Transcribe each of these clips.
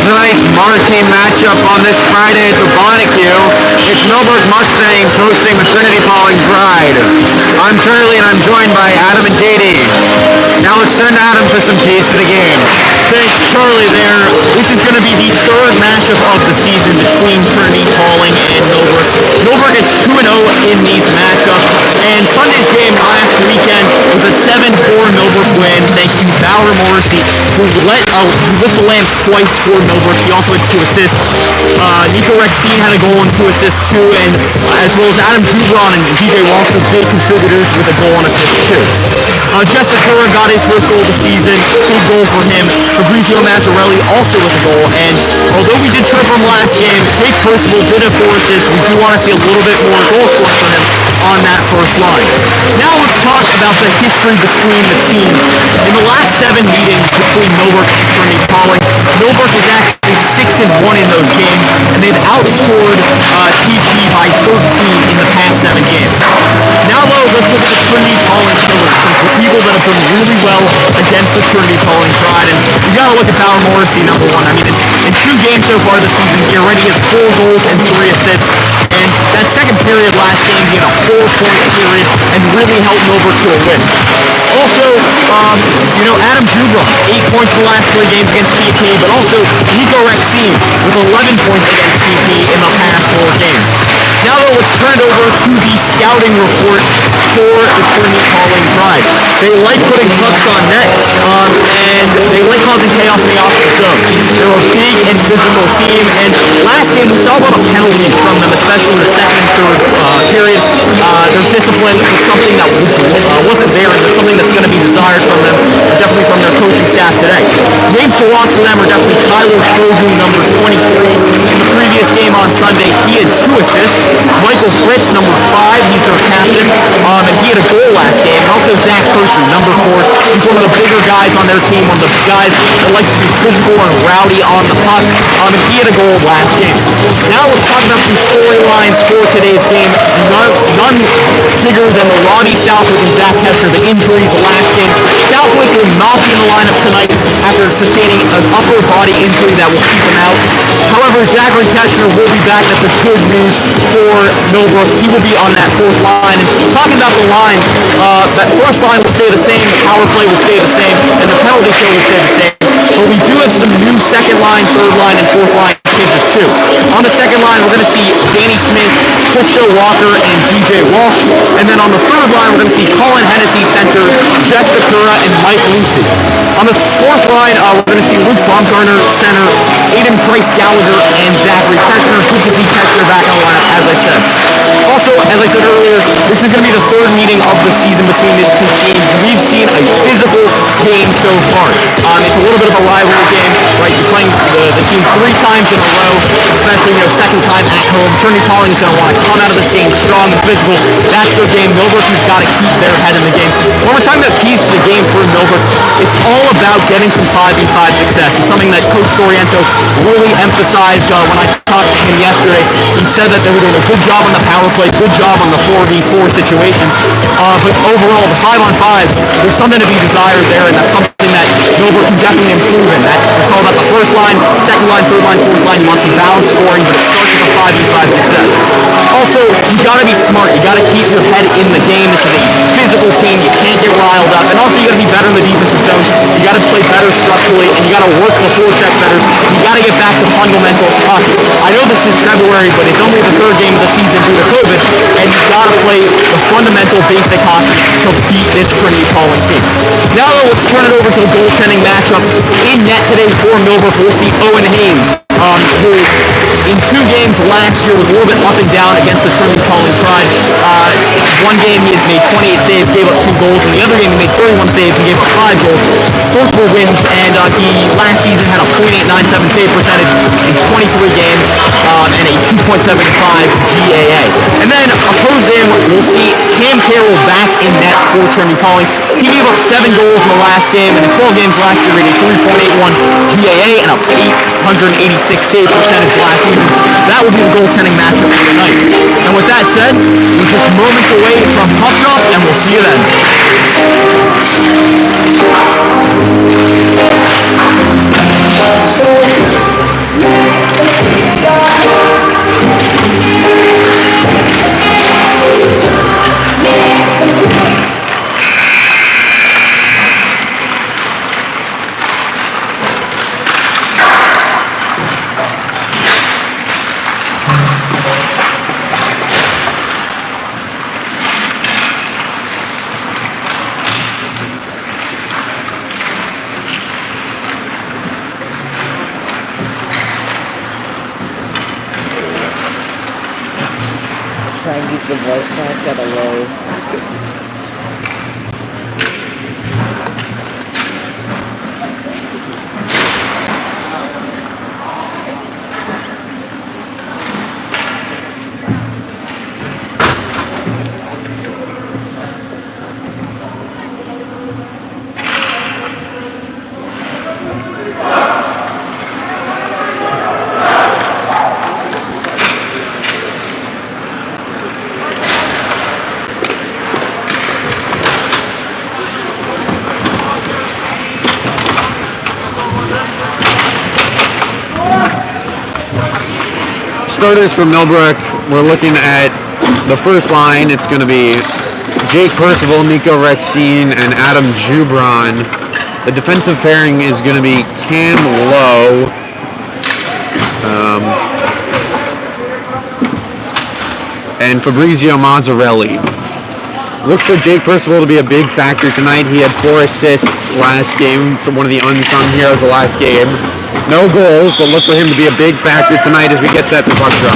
tonight's marquee matchup on this Friday at the Barbecue. It's Millbrook Mustangs hosting the Trinity Pawling Pride. I'm Charlie and I'm joined by Adam and JD. Now let's send Adam for some keys to the game. Thanks, Charlie there. This is going to be the third matchup of the season between Trinity Pawling and Millbrook. Millbrook is 2-0 in these matchups, and Sunday's game last weekend was a 7-4 Millbrook win thanks to Varsity, who lit the lamp twice for Millbrook. He also had 2 assists. Nico Rexine had a goal and 2 assists too, and as well as Adam Jubron and DJ Walker, big contributors with a goal and assist too. Jessica got his first goal of the season, big goal for him. Fabrizio Mazzarelli also with a goal, and although we did trip him last game, Jake Percival did have 4 assists. We do want to see a little bit more goal scoring for him on that first line. Now let's talk about the history between the teams. In the last 7 meetings between Millbrook and Trinity Pawling, Millbrook is actually 6-1 in those games, and they've outscored TP by 13 in the past 7 games. Now though, let's look at the Trinity Pawling killers, some people that have done really well against the Trinity Pawling Pride, and you gotta look at Morrissey, number 1. I mean, in 2 games so far this season, he already has 4 goals and 3 assists, and that second period last game, he had a 4-point period and really helped Millbrook to a win. Also, Adam Jubron, 8 points in the last 3 games against TP, but also Nico Rexine with 11 points against TP in the past 4 games. Now though, let's turn it over to the scouting report for the Trinity Pawling Pride. They like putting pucks on net, and they like causing chaos in the offensive zone. They're a big and physical team, and last game we saw a lot of penalties from them, especially in the second and third period. Their discipline is something that wasn't there, and it's something that's going to be desired from them, definitely from their coaching staff today. Names to watch for them are definitely Tyler Strogu, number 23. In the previous game on Sunday, he had 2 assists. Michael Fritz, number 5, he's their captain, and he had a goal last game. And also Zach Pershing, number 4, he's one of the bigger guys on their team, one of the guys that likes to be physical and rowdy on the puck, and he had a goal last game. Now let's talk about some storylines for today's game. None bigger than the Roddy Southwick and Zach Hester, the injuries last game. Southwick will not be in the lineup tonight after sustaining an upper body injury that will keep him out. However, Zachary Ketchner will be back. That's a good news for Millbrook. He will be on that 4th line. And talking about the lines, that first line will stay the same, the power play will stay the same, and the penalty kill will stay the same. But we do have some new 2nd line, 3rd line, and 4th line changes too. On the 2nd line, we're going to see Danny Smith, Christo Walker, and DJ Walsh. And then on the 3rd line, we're going to see Colin Hennessy, center, Jess Sakura, and Mike Lucy. On the 4th line, we're going to see Luke Baumgartner, center, Aiden Price Gallagher, and Zachary Ketchner. Good to see Ketchner back on the lineup, as I said. Also, as I said earlier, this is going to be the 3rd meeting of the season between these 2 teams. We've seen a physical game so far. It's a little bit of a rivalry game, right? You're playing the team 3 times in a row, especially, 2nd time at home. Trinity Pawling is going to want to come out of this game strong and physical. That's their game. Millbrook has got to keep their head in the game. When we're talking about keys to the game for Millbrook, it's all about getting some 5v5 success. It's something that Coach Soriento really emphasized when I talked to him yesterday. He said that they were doing a good job on the power play, good job on the 4v4 situations. But overall, the 5-on-5, there's something to be desired there, and that's something that Millbrook can definitely improve in. It's all about the 1st line, 2nd line, 3rd line, 4th line. You want some balanced scoring, but it starts with a 5v5 success. Also, you got to be smart. You got to keep your head in the game. This is a physical team. You can't get riled up. And also, you got to be better in the defensive zone. You got to play better structurally, and you got to work the forecheck better. You got to get back to fundamental hockey. I know this is February, but it's only the 3rd game of the season due to COVID, and you got to play the fundamental basic hockey to beat this Trinity Pawling team. Now, let's turn it over to the goaltending matchup. In net today for Millbrook, we'll see Owen Haynes, who in 2 games last year was a little bit up and down against the Trinity Pawling Pride. One game he had made 28 saves, gave up 2 goals. In the other game he made 31 saves and gave up 5 goals. Both were wins, and he last season had a .897 save percentage in 23 games and a 2.75 GAA. And then opposed him, we'll see Cam Carroll back in net for Trinity Pawling. He gave up 7 goals in the last game, and in 12 games last year he had a 3.81 GAA and a 886 save percentage last season. That will be the goaltending matchup for tonight. And with that said, we're just moments away from puck drop, and we'll see you then. The voice cracks at a low. Starters from Millbrook, we're looking at the first line. It's going to be Jake Percival, Nico Rexine, and Adam Jubron. The defensive pairing is going to be Cam Lowe, and Fabrizio Mazzarelli. Look for Jake Percival to be a big factor tonight. He had 4 assists last game, so one of the unsung heroes of last game. No goals, but look for him to be a big factor tonight as we get set for puck drop.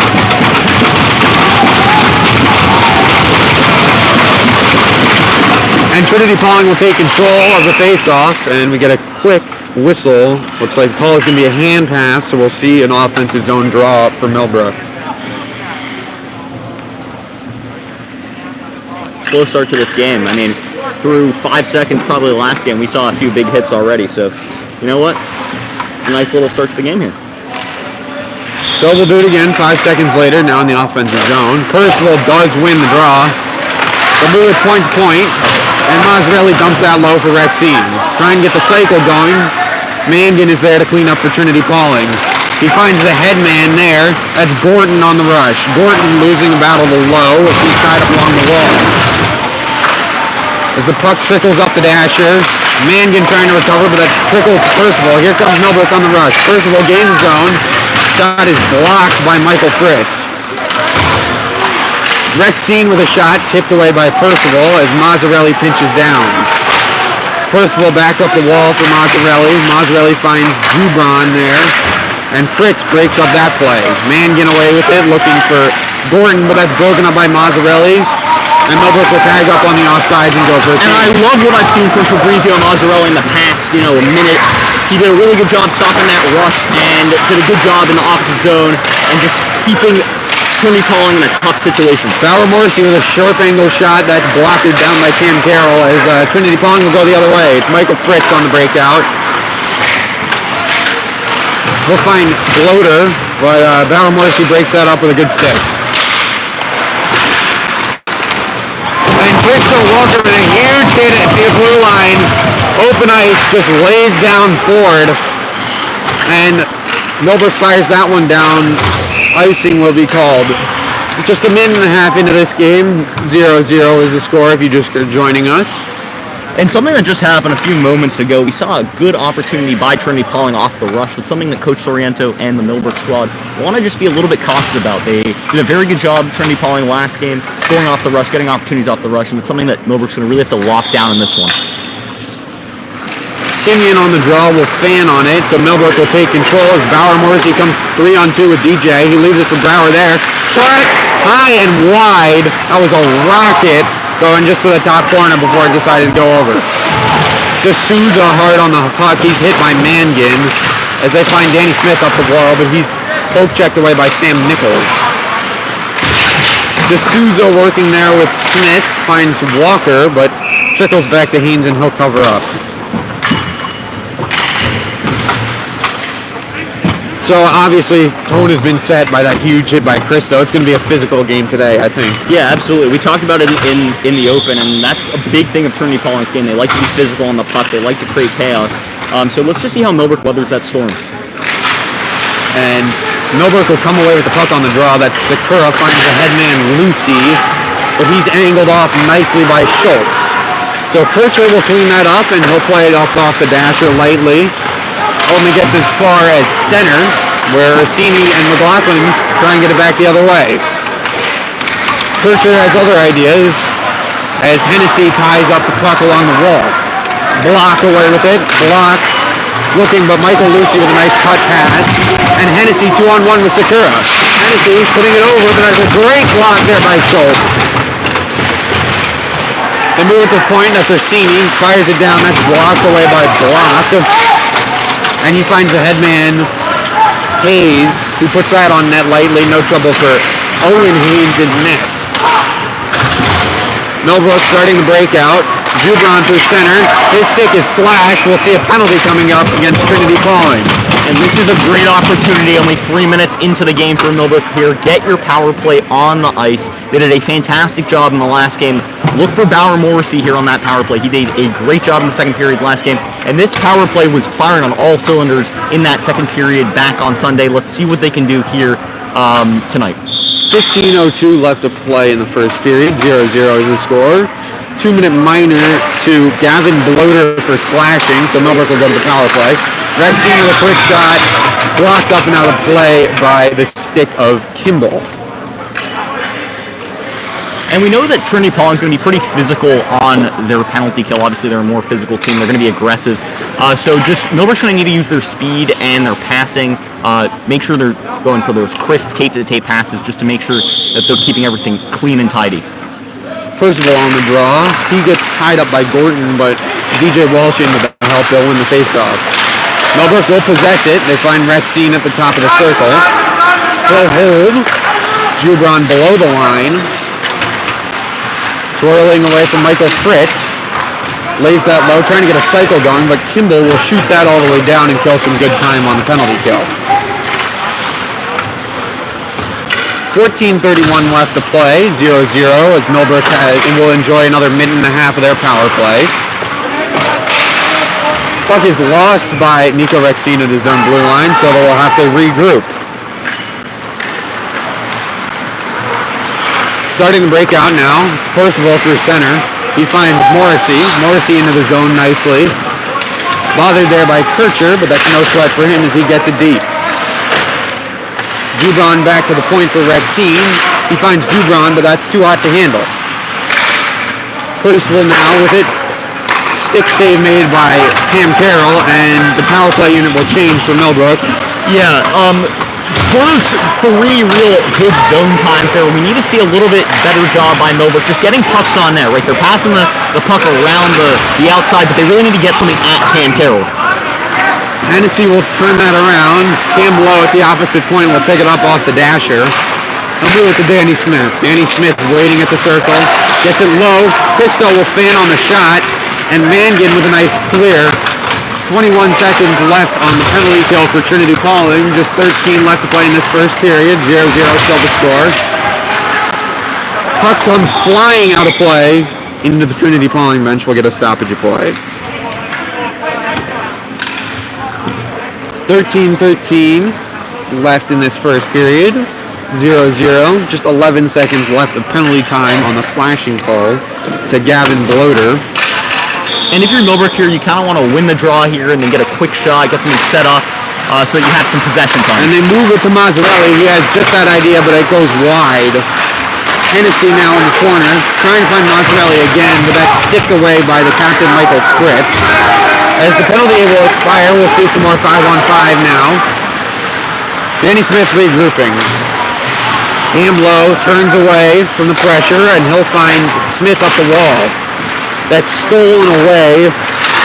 And Trinity Pawling will take control of the face-off, and we get a quick whistle. Looks like the call is going to be a hand pass, so we'll see an offensive zone draw for Millbrook. Slow start to this game. I mean, through 5 seconds, probably the last game, we saw a few big hits already. So, you know what? It's a nice little start to the game here. So we'll do it again 5 seconds later, now in the offensive zone. Percival does win the draw. They'll move it point to point, and Mazzarelli dumps that low for Rexine. Try and get the cycle going. Mangan is there to clean up for Trinity Pawling. He finds the head man there. That's Gordon on the rush. Gordon losing a battle to Lowe as he's tied up along the wall. As the puck trickles up the dasher, Mangan trying to recover, but that trickles Percival. Here comes Millbrook on the rush. Percival gains his own. Shot is blocked by Michael Fritz. Rexine with a shot tipped away by Percival as Mazzarelli pinches down. Percival back up the wall for Mazzarelli. Mazzarelli finds Jubron there. And Fritz breaks up that play. Mangan away with it, looking for Gordon, but that's broken up by Mazzarelli. And Millbrook will tag up on the offsides and go for it. And I love what I've seen from Fabrizio Mazzarelli in the past, minute. He did a really good job stopping that rush and did a good job in the offensive zone and just keeping Trinity Pawling in a tough situation. Bauer Morrissey with a sharp angle shot that's blocked down by Cam Carroll as Trinity Pawling will go the other way. It's Michael Fritz on the breakout. We'll find Bloater, but Bauer Morrissey breaks that up with a good stick. And Crystal Walker with a huge hit at the blue line. Open ice, just lays down Ford. And Millbrook fires that one down. Icing will be called. Just a minute and a half into this game, 0-0 is the score if you just are joining us. And something that just happened a few moments ago, we saw a good opportunity by Trinity Pawling off the rush. That's something that Coach Soriento and the Millbrook squad want to just be a little bit cautious about. They did a very good job, Trinity Pawling last game, scoring off the rush, getting opportunities off the rush, and it's something that Millbrook's going to really have to lock down in this one. Simeon on the draw will fan on it, so Millbrook will take control as Bauer Morrissey comes 3-on-2 with DJ. He leaves it for Bauer there. Shot high and wide. That was a rocket. Going just to the top corner before it decided to go over. D'Souza hard on the puck. He's hit by Mangan as they find Danny Smith up the wall, but he's poke checked away by Sam Nichols. D'Souza working there with Smith, finds Walker, but trickles back to Haynes and he'll cover up. So obviously, tone has been set by that huge hit by Cristo. It's going to be a physical game today, I think. Yeah, absolutely. We talked about it in the open, and that's a big thing of Trinity Pawling's game. They like to be physical on the puck. They like to create chaos. So let's just see how Millbrook weathers that storm. And Millbrook will come away with the puck on the draw. That's Sakura finds the headman Lucy, but he's angled off nicely by Schultz. So Kircher will clean that up, and he'll play it off the dasher lightly. Only gets as far as center, where Orsini and McLaughlin try and get it back the other way. Kircher has other ideas as Hennessy ties up the puck along the wall. Block away with it. Block looking, but Michael Lucy with a nice cut pass. And Hennessy 2-on-1 with Sakura. Hennessy putting it over, but there's a great block there by Schultz. They move it to the point, that's Orsini, fires it down, that's blocked away by Block. And he finds the headman, Hayes, who puts that on net lightly, no trouble for Owen Hayes in net. Millbrook starting the breakout. Jubron through center. His stick is slashed. We'll see a penalty coming up against Trinity Pawling. And this is a great opportunity, only 3 minutes into the game for Millbrook here. Get your power play on the ice. They did a fantastic job in the last game. Look for Bauer Morrissey here on that power play. He did a great job in the second period last game. And this power play was firing on all cylinders in that second period back on Sunday. Let's see what they can do here tonight. 15:02 left to play in the first period. 0-0 is the score. 2-minute minor to Gavin Bloater for slashing, so Millbrook will go to the power play. Rexine with a quick shot, blocked up and out of play by the stick of Kimball. And we know that Trinity Pawling is going to be pretty physical on their penalty kill. Obviously, they're a more physical team. They're going to be aggressive. So just Millbrook's going to need to use their speed and their passing. Make sure they're going for those crisp tape-to-tape passes just to make sure that they're keeping everything clean and tidy. Percival on the draw. He gets tied up by Gordon, but DJ Walsh in with the help. They'll win the faceoff. Millbrook will possess it. They find Rexine at the top of the circle. He'll hold. Jubron below the line. Twirling away from Michael Fritz. Lays that low, trying to get a cycle going, but Kimball will shoot that all the way down and kill some good time on the penalty kill. 14:31 left to play, 0-0, as Millbrook will enjoy another minute and a half of their power play. Puck is lost by Nico Rexine at his own blue line, so they will have to regroup. Starting the breakout now, it's Percival through center. He finds Morrissey. Morrissey into the zone nicely. Bothered there by Kircher, but that's no sweat for him as he gets it deep. Jubron back to the point for Rexine. He finds Jubron, but that's too hot to handle. Percival now with it. Stick save made by Cam Carroll, and the power play unit will change for Millbrook. Yeah, for those 3 real good zone times there, we need to see a little bit better job by Millbrook, just getting pucks on there, right? They're passing the puck around the outside, but they really need to get something at Cam Carroll. Hennessy will turn that around. Cam Lowe at the opposite point will pick it up off the dasher. He'll move it to Danny Smith. Danny Smith waiting at the circle. Gets it low. Christo will fan on the shot. And Mangan with a nice clear. 21 seconds left on the penalty kill for Trinity Pawling. Just 13 left to play in this first period. 0-0 still the score. Puck comes flying out of play into the Trinity Pawling bench. We'll get a stoppage of play. 13-13 left in this first period. 0-0. Just 11 seconds left of penalty time on the slashing call to Gavin Bloater. And if you're Millbrook here, you kind of want to win the draw here and then get a quick shot, get something set up so that you have some possession time. And they move it to Mazzarelli. He has just that idea, but it goes wide. Hennessy now in the corner, trying to find Mazzarelli again, but that's sticked away by the captain, Michael Fritz. As the penalty will expire, we'll see some more 5-on-5 now. Danny Smith regrouping. Cam Lowe turns away from the pressure, and he'll find Smith up the wall. That's stolen away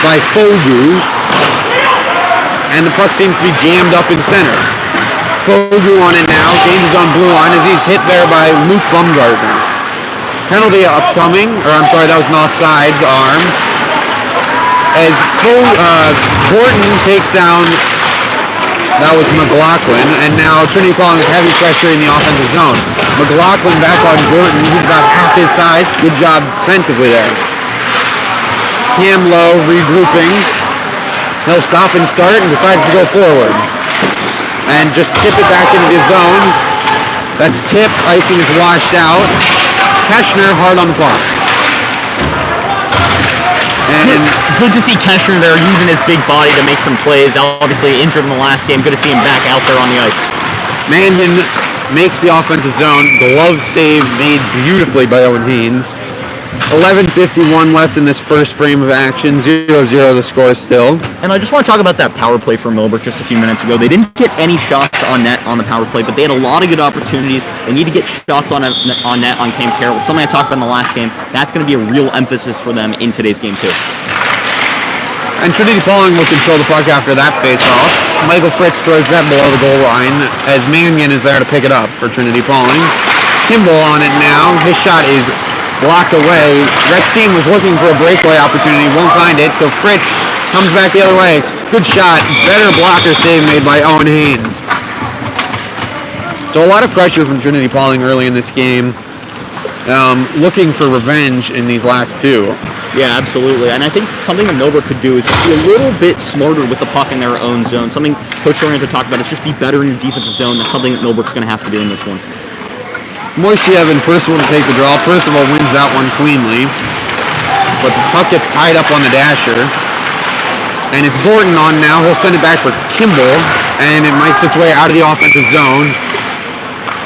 by Fogu, and the puck seems to be jammed up in center. Fogu on it now, gains his own blue line as he's hit there by Luke Bumgartner. Penalty upcoming, or I'm sorry, that was an offsides arm. As Gordon takes down, that was McLaughlin, and now Trinity Pawling with heavy pressure in the offensive zone. McLaughlin back on Gordon, he's about half his size. Good job defensively there. Cam Lowe regrouping. He'll stop and start and decides to go forward. And just tip it back into the zone. That's tipped. Icing is washed out. Keshner hard on the block. And good to see Keshner there using his big body to make some plays. Obviously injured in the last game. Good to see him back out there on the ice. Mangan makes the offensive zone. Glove save made beautifully by Owen Haynes. 11:51 left in this first frame of action. 0-0 the score still. And I just want to talk about that power play for Millbrook just a few minutes ago. They didn't get any shots on net on the power play, but they had a lot of good opportunities. They need to get shots on net on Cam Carroll. Something I talked about in the last game. That's going to be a real emphasis for them in today's game too. And Trinity Pawling will control the puck after that face-off. Michael Fritz throws that below the goal line as Mangan is there to pick it up for Trinity Pawling. Kimball on it now. His shot is blocked away. Rexine was looking for a breakaway opportunity, won't find it, so Fritz comes back the other way. Good shot. Better blocker save made by Owen Haynes. So a lot of pressure from Trinity Pawling early in this game. Looking for revenge in these last two. Yeah, absolutely. And I think something that Millbrook could do is just be a little bit smarter with the puck in their own zone. Something Coach Orienta talked about is just be better in your defensive zone. That's something that Millbrook's going to have to do in this one. Moiseev and Percival to take the draw. Percival wins that one cleanly. But the puck gets tied up on the dasher. And it's Gordon on now. He'll send it back for Kimball. And it makes its way out of the offensive zone.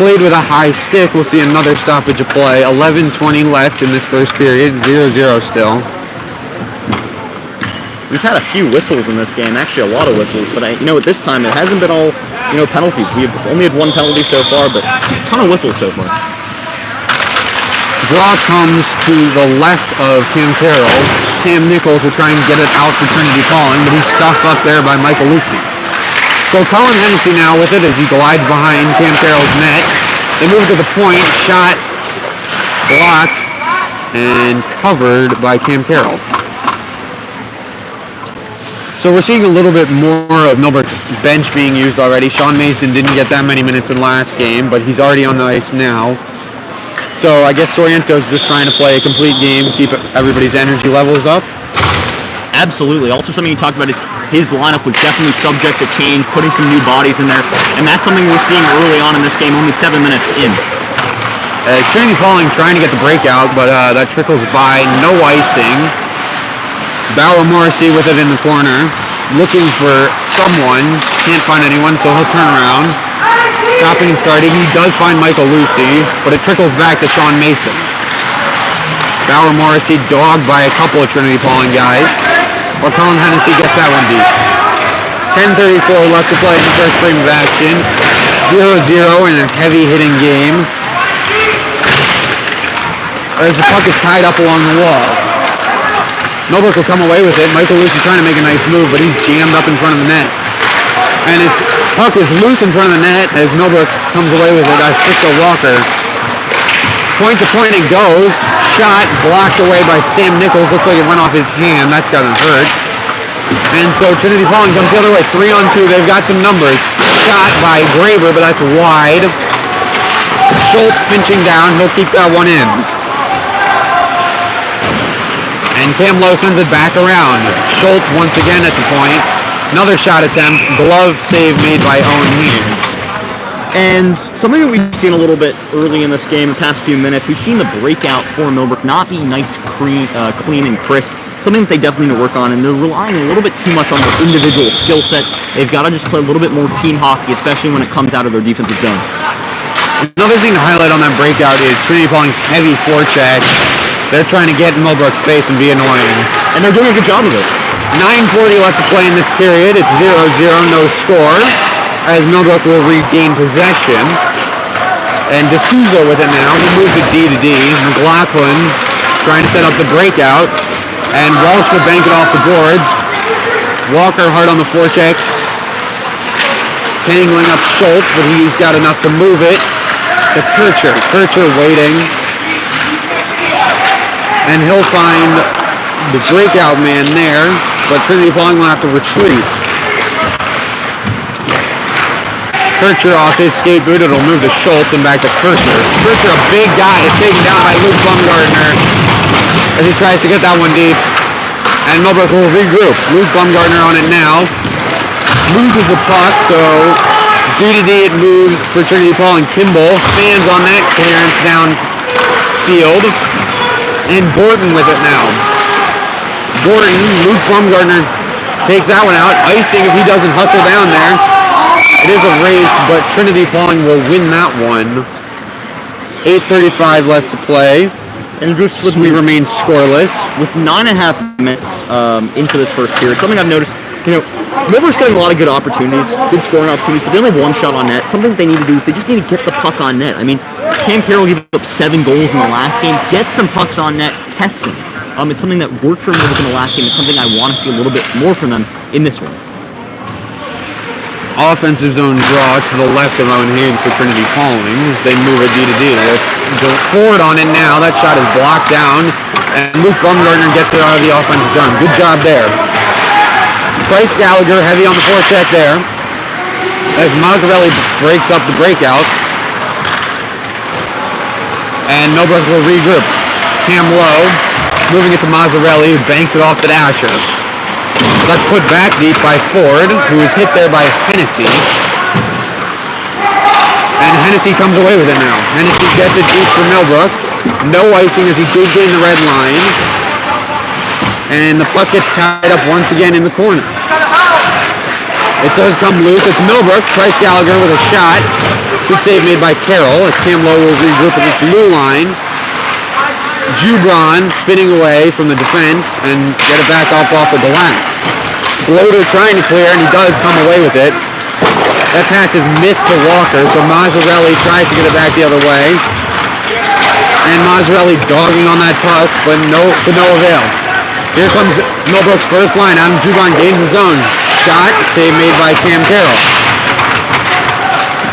Played with a high stick. We'll see another stoppage of play. 11:20 left in this first period. 0-0 still. We've had a few whistles in this game, actually a lot of whistles, but at this time it hasn't been all, penalties. We've only had one penalty so far, but a ton of whistles so far. Draw comes to the left of Cam Carroll. Sam Nichols will try and get it out for Trinity Pawling, but he's stuffed up there by Michael Lucy. So Colin Hennessy now with it as he glides behind Cam Carroll's net. They move to the point, shot blocked and covered by Cam Carroll. So we're seeing a little bit more of Millbrook's bench being used already. Sean Mason didn't get that many minutes in last game, but he's already on the ice now. So I guess Soriento's just trying to play a complete game, keep everybody's energy levels up. Absolutely. Also something you talked about is his lineup was definitely subject to change, putting some new bodies in there, and that's something we're seeing early on in this game, only 7 minutes in. Trinity Pawling trying to get the breakout, but that trickles by. No icing. Bauer Morrissey with it in the corner, looking for someone. Can't find anyone, so he'll turn around. Stopping and starting. He does find Michael Lucy, but it trickles back to Sean Mason. Bauer Morrissey dogged by a couple of Trinity Pawling guys, but Colin Hennessy gets that one deep. 10:34 left to play in the first frame of action. 0-0 in a heavy hitting game. As the puck is tied up along the wall. Millbrook will come away with it. Michael Lucy trying to make a nice move, but he's jammed up in front of the net. And its puck is loose in front of the net as Millbrook comes away with it as Crystal Walker. Point to point it goes. Shot blocked away by Sam Nichols. Looks like it went off his hand. That's got him hurt. And so Trinity Pawling comes the other way. 3-on-2. They've got some numbers. Shot by Graber, but that's wide. Schultz pinching down. He'll keep that one in. And Cam Lowe sends it back around. Schultz once again at the point. Another shot attempt. Glove save made by Owen Haynes. And something that we've seen a little bit early in this game, the past few minutes, we've seen the breakout for Millbrook not be nice, clean and crisp. Something that they definitely need to work on, and they're relying a little bit too much on their individual skill set. They've got to just play a little bit more team hockey, especially when it comes out of their defensive zone. Another thing to highlight on that breakout is Trinity Pawling's heavy forecheck. They're trying to get in Millbrook's face and be annoying. And they're doing a good job of it. 9:40 left to play in this period. It's 0-0, no score, as Millbrook will regain possession. And D'Souza with it now. He moves it D to D. McLaughlin trying to set up the breakout. And Walsh will bank it off the boards. Walker hard on the forecheck. Tangling up Schultz, but he's got enough to move it to Kircher. Kircher waiting. And he'll find the breakout man there, but Trinity Pawling will have to retreat. Kircher off his skate boot, it'll move to Schultz and back to Kircher. Kircher, a big guy, is taken down by Luke Bumgardner as he tries to get that one deep. And Millbrook will regroup. Luke Bumgardner on it now. Loses the puck, so D to D it moves for Trinity Pawling. Kimball stands on that clearance downfield. And Gordon with it now. Gordon, Luke Bumgardner takes that one out. Icing if he doesn't hustle down there. It is a race, but Trinity Pawling will win that one. 8:35 left to play. And just we remain scoreless. with 9.5 minutes into this first period, something I've noticed, Millbrook's getting a lot of good opportunities, good scoring opportunities, but they only have one shot on net. Something that they need to do is they just need to get the puck on net. I mean, Cam Carroll gave up 7 goals in the last game. Get some pucks on net, test them. It's something that worked for Millbrook in the last game. It's something I want to see a little bit more from them in this one. Offensive zone draw to the left of Owen Haynes for Trinity Pawling as they move it D to D. Let's go forward on it now. That shot is blocked down, and Luke Baumgartner gets it out of the offensive zone. Good job there. Bryce Gallagher heavy on the forecheck there as Mazzarelli breaks up the breakout. And Millbrook will regroup. Cam low, moving it to Mazzarelli, who banks it off to Dasher. That's put back deep by Ford, who is hit there by Hennessy. And Hennessy comes away with it now. Hennessy gets it deep for Millbrook. No icing as he did gain the red line. And the puck gets tied up once again in the corner. It does come loose. It's Millbrook. Bryce Gallagher with a shot. Good save made by Carroll as Cam Lowe will regroup at the blue line. Jubron spinning away from the defense and get it back up off the glass. Bloater trying to clear, and he does come away with it. That pass is missed to Walker, so Mazzarelli tries to get it back the other way. And Mazzarelli dogging on that puck, but to no avail. Here comes Millbrook's first line. Adam Jubron gains his own. Shot, save made by Cam Carroll.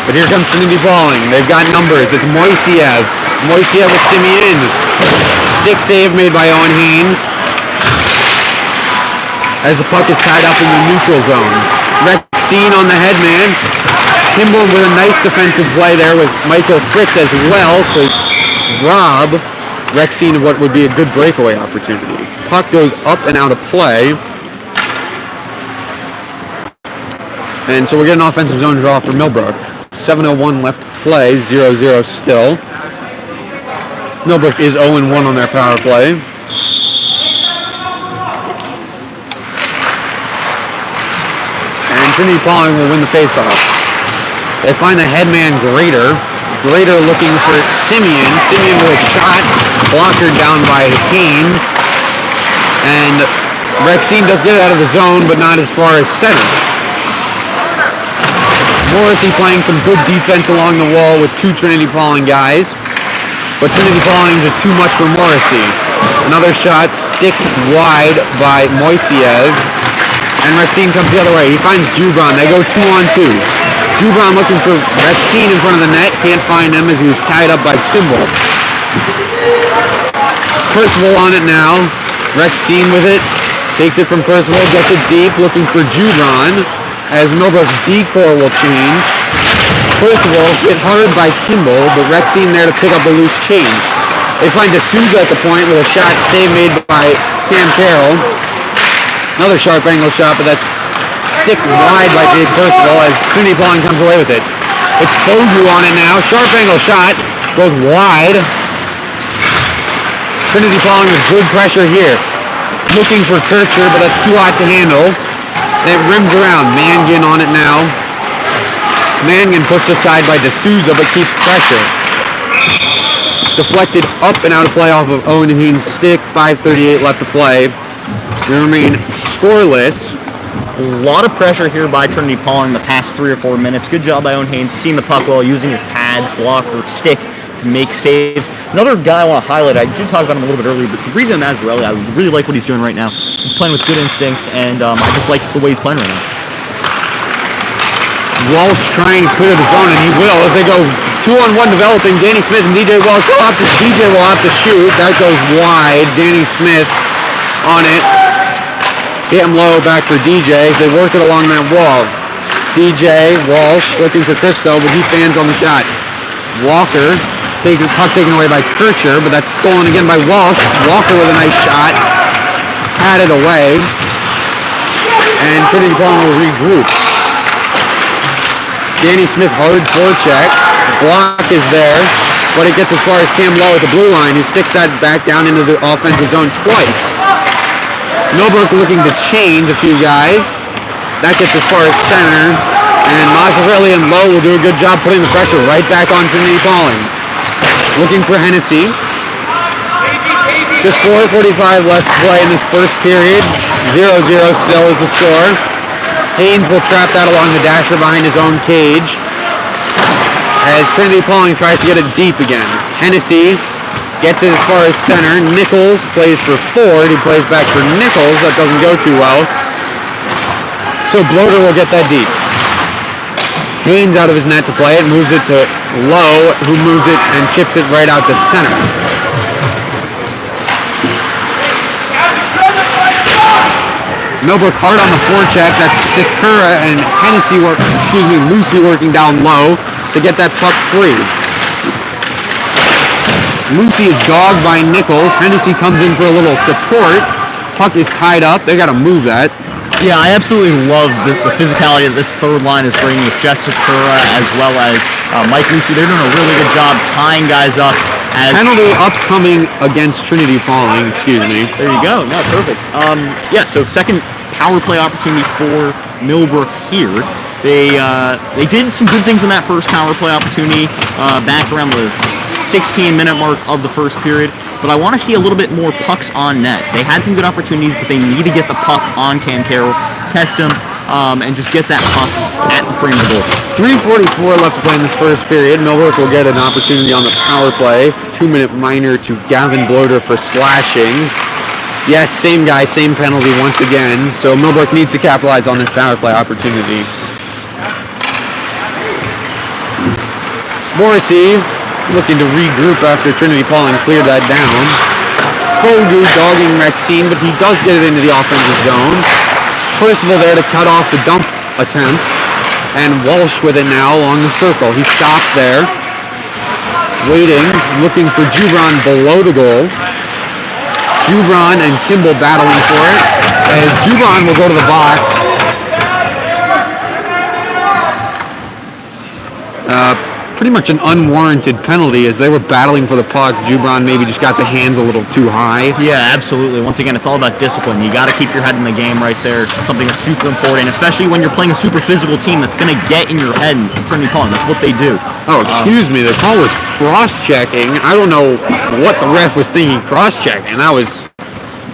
But here comes Trinity Pawling. They've got numbers. It's Moiseev. Moiseev with Simeon. Stick save made by Owen Haynes as the puck is tied up in the neutral zone. Rexine on the headman. Kimball with a nice defensive play there with Michael Fritz as well to rob Rexine of what would be a good breakaway opportunity. Puck goes up and out of play. And so we're getting an offensive zone draw for Millbrook. 7:01 left to play, 0-0 still. Millbrook is 0-1 on their power play. And Trinity Pawling will win the faceoff. They find the headman Grader. Grader looking for Simeon. Simeon with a shot. Blocker down by Haynes. And Rexine does get it out of the zone, but not as far as center. Morrissey playing some good defense along the wall with 2 Trinity Pawling guys. But Trinity Pawling just too much for Morrissey. Another shot sticked wide by Moiseev. And Rexine comes the other way. He finds Jubron. They go 2-on-2. Jubron looking for Rexine in front of the net. Can't find him as he was tied up by Kimball. Percival on it now. Rexine with it. Takes it from Percival. Gets it deep. Looking for Jubron. As Millbrook's decor will change. Percival hit hard by Kimball, but Rexine there to pick up the loose change. They find D'Souza at the point with a shot save made by Cam Carroll. Another sharp angle shot, but that's stick wide by Dave Percival as Trinity Pawling comes away with it. It's Fogu on it now. Sharp angle shot goes wide. Trinity Pawling with good pressure here. Looking for Kircher, but that's too hot to handle. It rims around. Mangan on it now. Mangan pushed aside by D'Souza, but keeps pressure. Deflected up and out of play off of Owen Haynes' stick. 5:38 left to play. They remain scoreless. A lot of pressure here by Trinity Pawling the past 3 or 4 minutes. Good job by Owen Haynes seeing the puck well, using his pads, blocker, stick to make saves. Another guy I want to highlight, I did talk about him a little bit earlier, but the reason Mazzarelli, I really like what he's doing right now. He's playing with good instincts, and I just like the way he's playing right now. Walsh trying to clear the zone, and he will as they go 2-on-1 developing. Danny Smith and DJ Walsh. DJ will have to shoot. That goes wide. Danny Smith on it. Hit him low back for DJ. They work it along that wall. DJ Walsh looking for Christo, but he fans on the shot. Walker puck taken away by Kircher, but that's stolen again by Walsh. Walker with a nice shot. Had it away. And Trinity Pawling will regroup. Danny Smith hard forecheck. Block is there, but it gets as far as Cam Lowe at the blue line, who sticks that back down into the offensive zone twice. Millbrook looking to change a few guys. That gets as far as center. And Mazzarelli and Lowe will do a good job putting the pressure right back on Trinity Pawling. Looking for Hennessy. Just 4:45 left to play in this first period. 0-0 still is the score. Haynes will trap that along the dasher behind his own cage as Trinity Pawling tries to get it deep again. Hennessy gets it as far as center. Nichols plays for Ford. He plays back for Nichols. That doesn't go too well. So Bloater will get that deep. Haynes out of his net to play it. Moves it to Lowe, who moves it and chips it right out to center. Millbrook hard on the forecheck. That's Sakura and Lucy working down low to get that puck free. Lucy is dogged by Nichols. Hennessy comes in for a little support. Puck is tied up. They got to move that. Yeah, I absolutely love the physicality that this third line is bringing with Jess Sakura as well as Mike Lucy. They're doing a really good job tying guys up. Penalty upcoming against Trinity Pawling. Excuse me. There you go. No, perfect. Yeah, so second power play opportunity for Millbrook here. They did some good things in that first power play opportunity back around the 16-minute mark of the first period, but I want to see a little bit more pucks on net. They had some good opportunities, but they need to get the puck on Cam Carroll, test him, and just get that puck at the frame of the goal. 3:44 left to play in this first period. Millbrook will get an opportunity on the power play. 2-minute minor to Gavin Bloater for slashing. Yes, same guy, same penalty once again. So Millbrook needs to capitalize on this power play opportunity. Morrissey looking to regroup after Trinity Pawling cleared that down. Fogu dogging Rexine, but he does get it into the offensive zone. Percival there to cut off the dump attempt. And Walsh with it now along the circle. He stops there. Waiting, looking for Jubron below the goal. Jubron and Kimball battling for it. As Jubron will go to the box. Pretty much an unwarranted penalty as they were battling for the puck. Jubron maybe just got the hands a little too high. Yeah, absolutely. Once again, it's all about discipline. You got to keep your head in the game right there. It's something that's super important, especially when you're playing a super physical team that's going to get in your head and Trinity Pawling. That's what they do. Oh, excuse me. The call was cross-checking. I don't know what the ref was thinking cross-checking. That was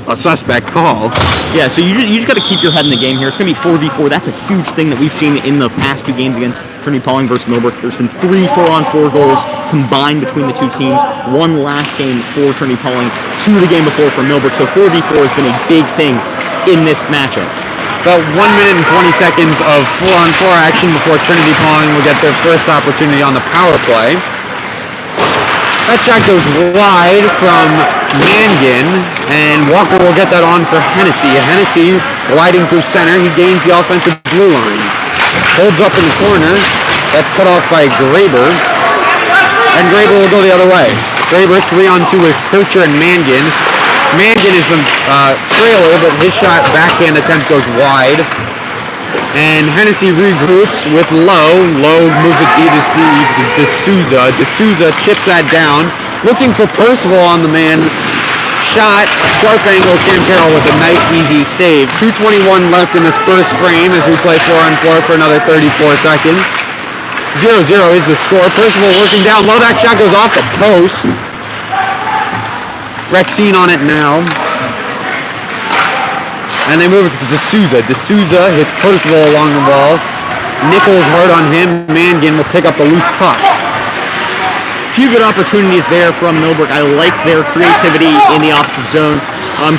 a suspect call. Yeah, so you just got to keep your head in the game here. It's going to be 4v4. That's a huge thing that we've seen in the past two games against Trinity Pawling versus Millbrook. There's been 3 4-on-4 goals combined between the two teams. One last game for Trinity Pawling, 2 the game before for Millbrook. So 4v4 has been a big thing in this matchup. About 1 minute and 20 seconds of 4-on-4 action before Trinity Pawling will get their first opportunity on the power play. That shot goes wide from Mangan, and Walker will get that on for Hennessy. Hennessy gliding through center. He gains the offensive blue line. Holds up in the corner. That's cut off by Graber. And Graber will go the other way. Graber 3-on-2 with Kircher and Mangan. Mangan is the trailer, but his shot backhand attempt goes wide. And Hennessy regroups with Lowe. Lowe moves it deep to D'Souza. D'Souza chips that down. Looking for Percival on the man. Shot. Sharp angle. Cam Carroll with a nice, easy save. 2:21 left in this first frame as we play 4-on-4 for another 34 seconds. 0-0 is the score. Percival working down low. That shot goes off the post. Rexine on it now. And they move it to D'Souza. D'Souza hits Percival along the wall. Nichols hard on him. Mangan will pick up the loose puck. Few good opportunities there from Millbrook. I like their creativity in the offensive zone.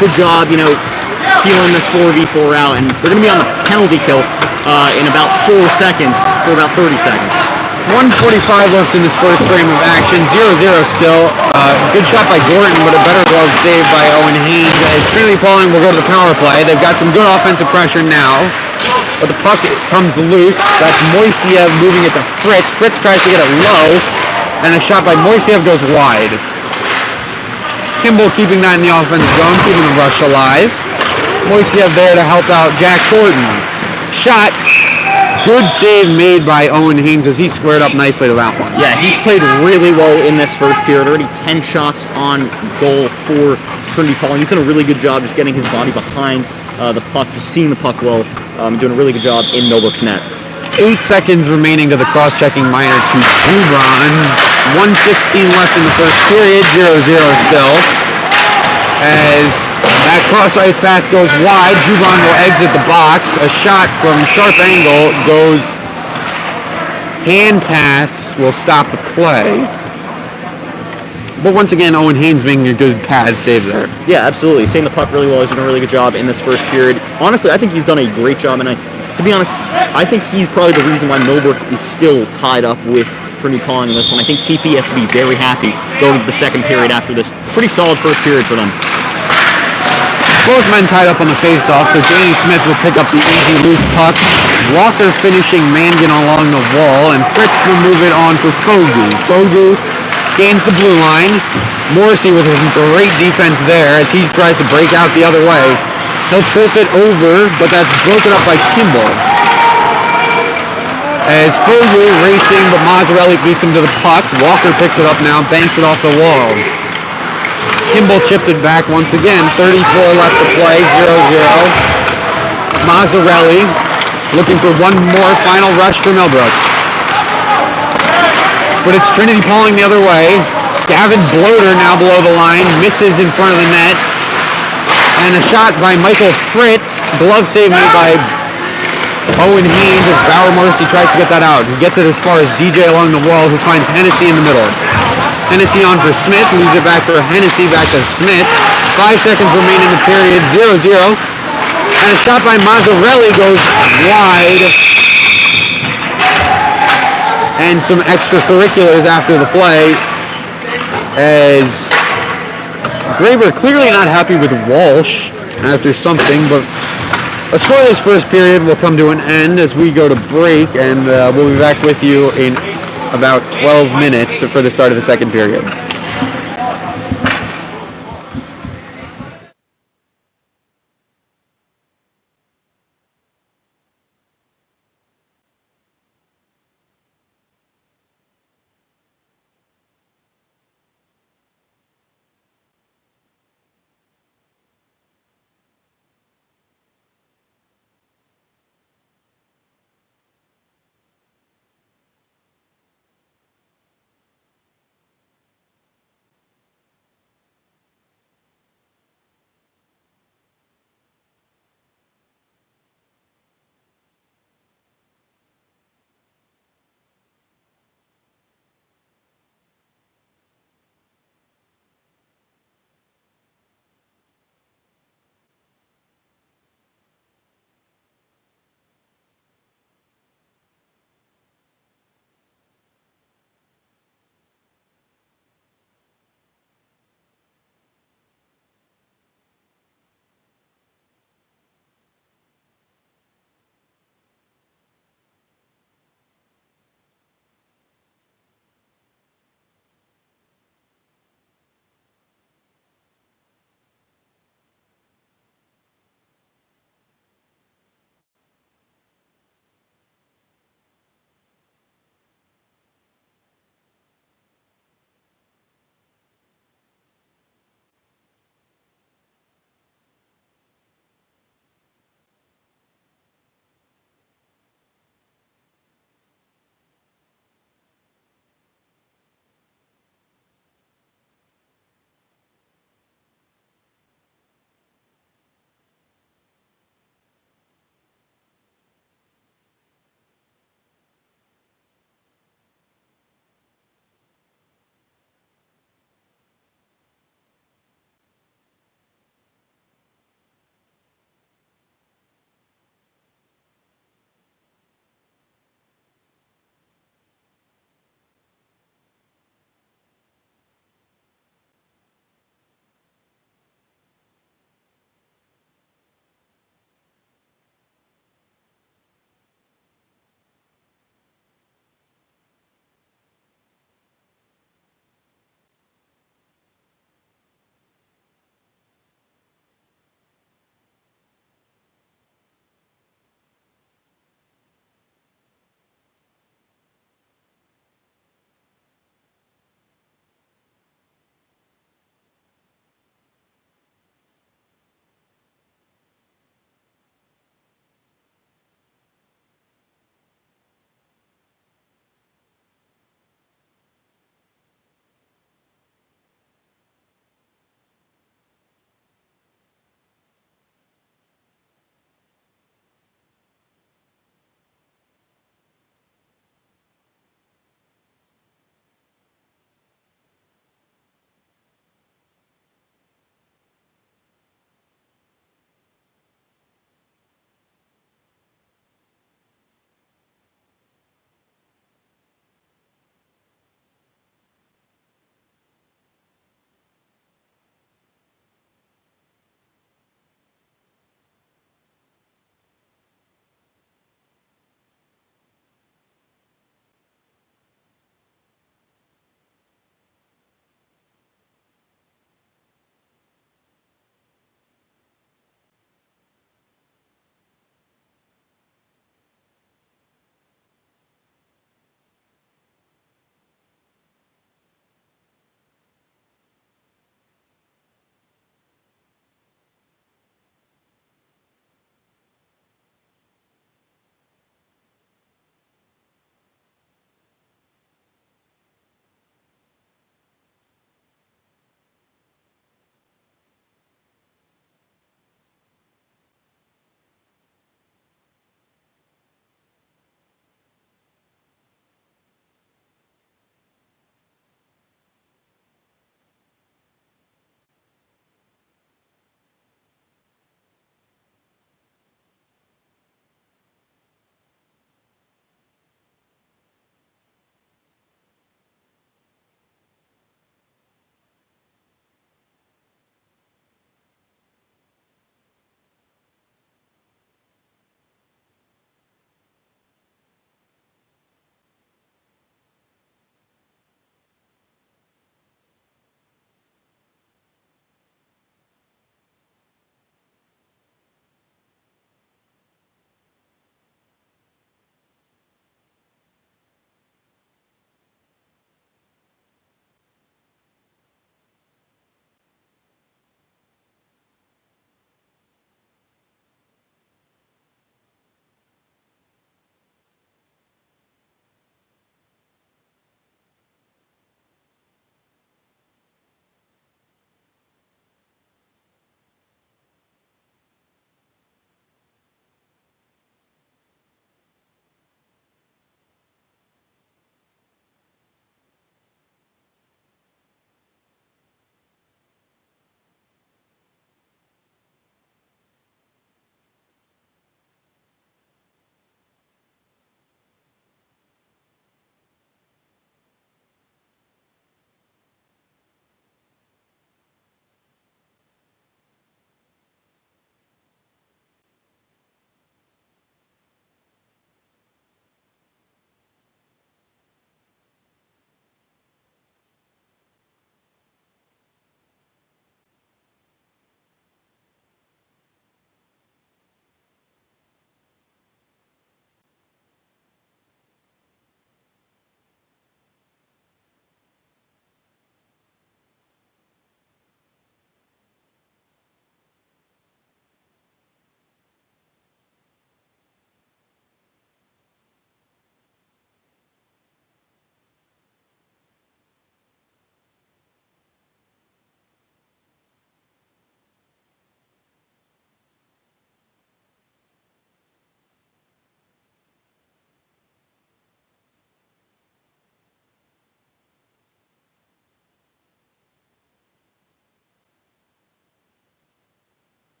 Good job, feeling this 4v4 out. And they're going to be on the penalty kill in about 4 seconds for about 30 seconds. 1:45 left in this first frame of action. 0-0 still. Good shot by Gordon, but a better glove save by Owen Haynes. As Trinity Pawling will go to the power play. They've got some good offensive pressure now. But the puck comes loose. That's Moiseev moving it to Fritz. Fritz tries to get it low. And a shot by Moiseev goes wide. Kimball keeping that in the offensive zone, keeping the rush alive. Moiseev there to help out Jack Gordon. Shot. Good save made by Owen Haynes as he squared up nicely to that one. Yeah, he's played really well in this first period. Already 10 shots on goal for Trinity Pawling. He's done a really good job just getting his body behind the puck, just seeing the puck well, doing a really good job in Millbrook's net. 8 seconds remaining to the cross-checking minor to Jubron. 1:16 left in the first period. 0-0 still. As that cross ice pass goes wide, Juban will exit the box. A shot from sharp angle goes hand pass will stop the play. But once again, Owen Haynes making a good pad save there. Yeah, absolutely. Saving the puck really well. He's done a really good job in this first period. Honestly, I think he's done a great job, and to be honest, I think he's probably the reason why Millbrook is still tied up with Trinity Pawling in this one. I think TP has to be very happy going to the second period after this pretty solid first period for them. Both men tied up on the face-off, so Danny Smith will pick up the easy loose puck. Walker finishing Mangan along the wall, and Fritz will move it on for Fogu. Fogu gains the blue line. Morrissey with a great defense there as he tries to break out the other way. He'll trip it over, but that's broken up by Kimball. As Fogu racing, but Mazzarelli beats him to the puck. Walker picks it up now, banks it off the wall. Kimball chips it back once again. 34 left to play, 0-0. Mazzarelli looking for one more final rush for Millbrook. But it's Trinity Pawling the other way. Gavin Bloater now below the line, misses in front of the net. And a shot by Michael Fritz. Glove save made by Owen Haynes as Bauer Morrissey tries to get that out. He gets it as far as DJ along the wall, who finds Hennessy in the middle. Hennessy on for Smith, leaves it back for Hennessy, back to Smith. 5 seconds remain in the period, 0-0. And a shot by Mazzarelli goes wide. And some extracurriculars after the play, as Graber clearly not happy with Walsh after something, but a scoreless first period will come to an end as we go to break, and we'll be back with you in about 12 minutes for the start of the second period.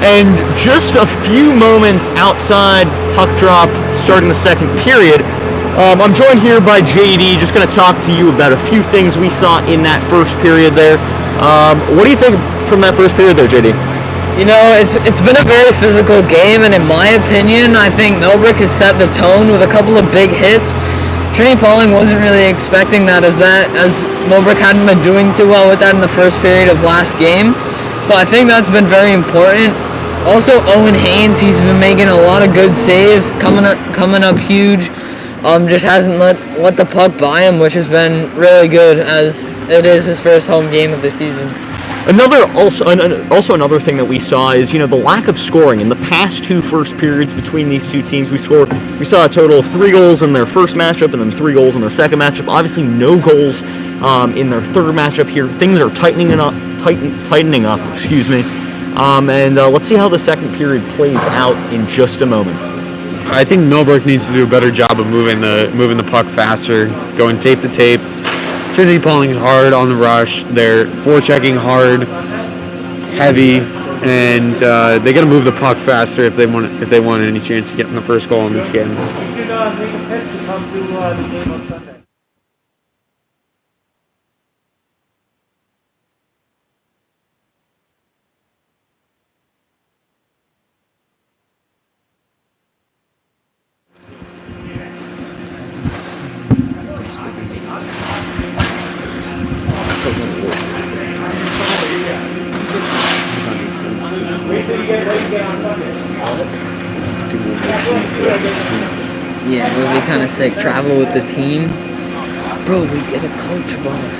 And just a few moments outside puck drop starting the second period, I'm joined here by JD, just going to talk to you about a few things we saw in that first period there. What do you think from that first period there, JD? You know, it's been a very physical game, and in my opinion, I think Millbrook has set the tone with a couple of big hits. Trinity Pawling wasn't really expecting that as Millbrook hadn't been doing too well with that in the first period of last game. So I think that's been very important. Also, Owen Haynes, he's been making a lot of good saves, coming up huge. Just hasn't let the puck by him, which has been really good, as it is his first home game of the season. Also another thing that we saw is, the lack of scoring in the past two first periods between these two teams. We saw a total of 3 goals in their first matchup and then 3 goals in their second matchup. Obviously, no goals in their third matchup here. Things are tightening up. Excuse me. And let's see how the second period plays out in just a moment. I think Millbrook needs to do a better job of moving the puck faster, going tape to tape. Trinity Pawling's hard on the rush. They're forechecking hard, heavy, and they got to move the puck faster if they want any chance of getting the first goal in this game. You should make a pitch to come to the game on Sunday. Yeah, it would be kind of sick. Travel with the team. Bro, we get a coach bus.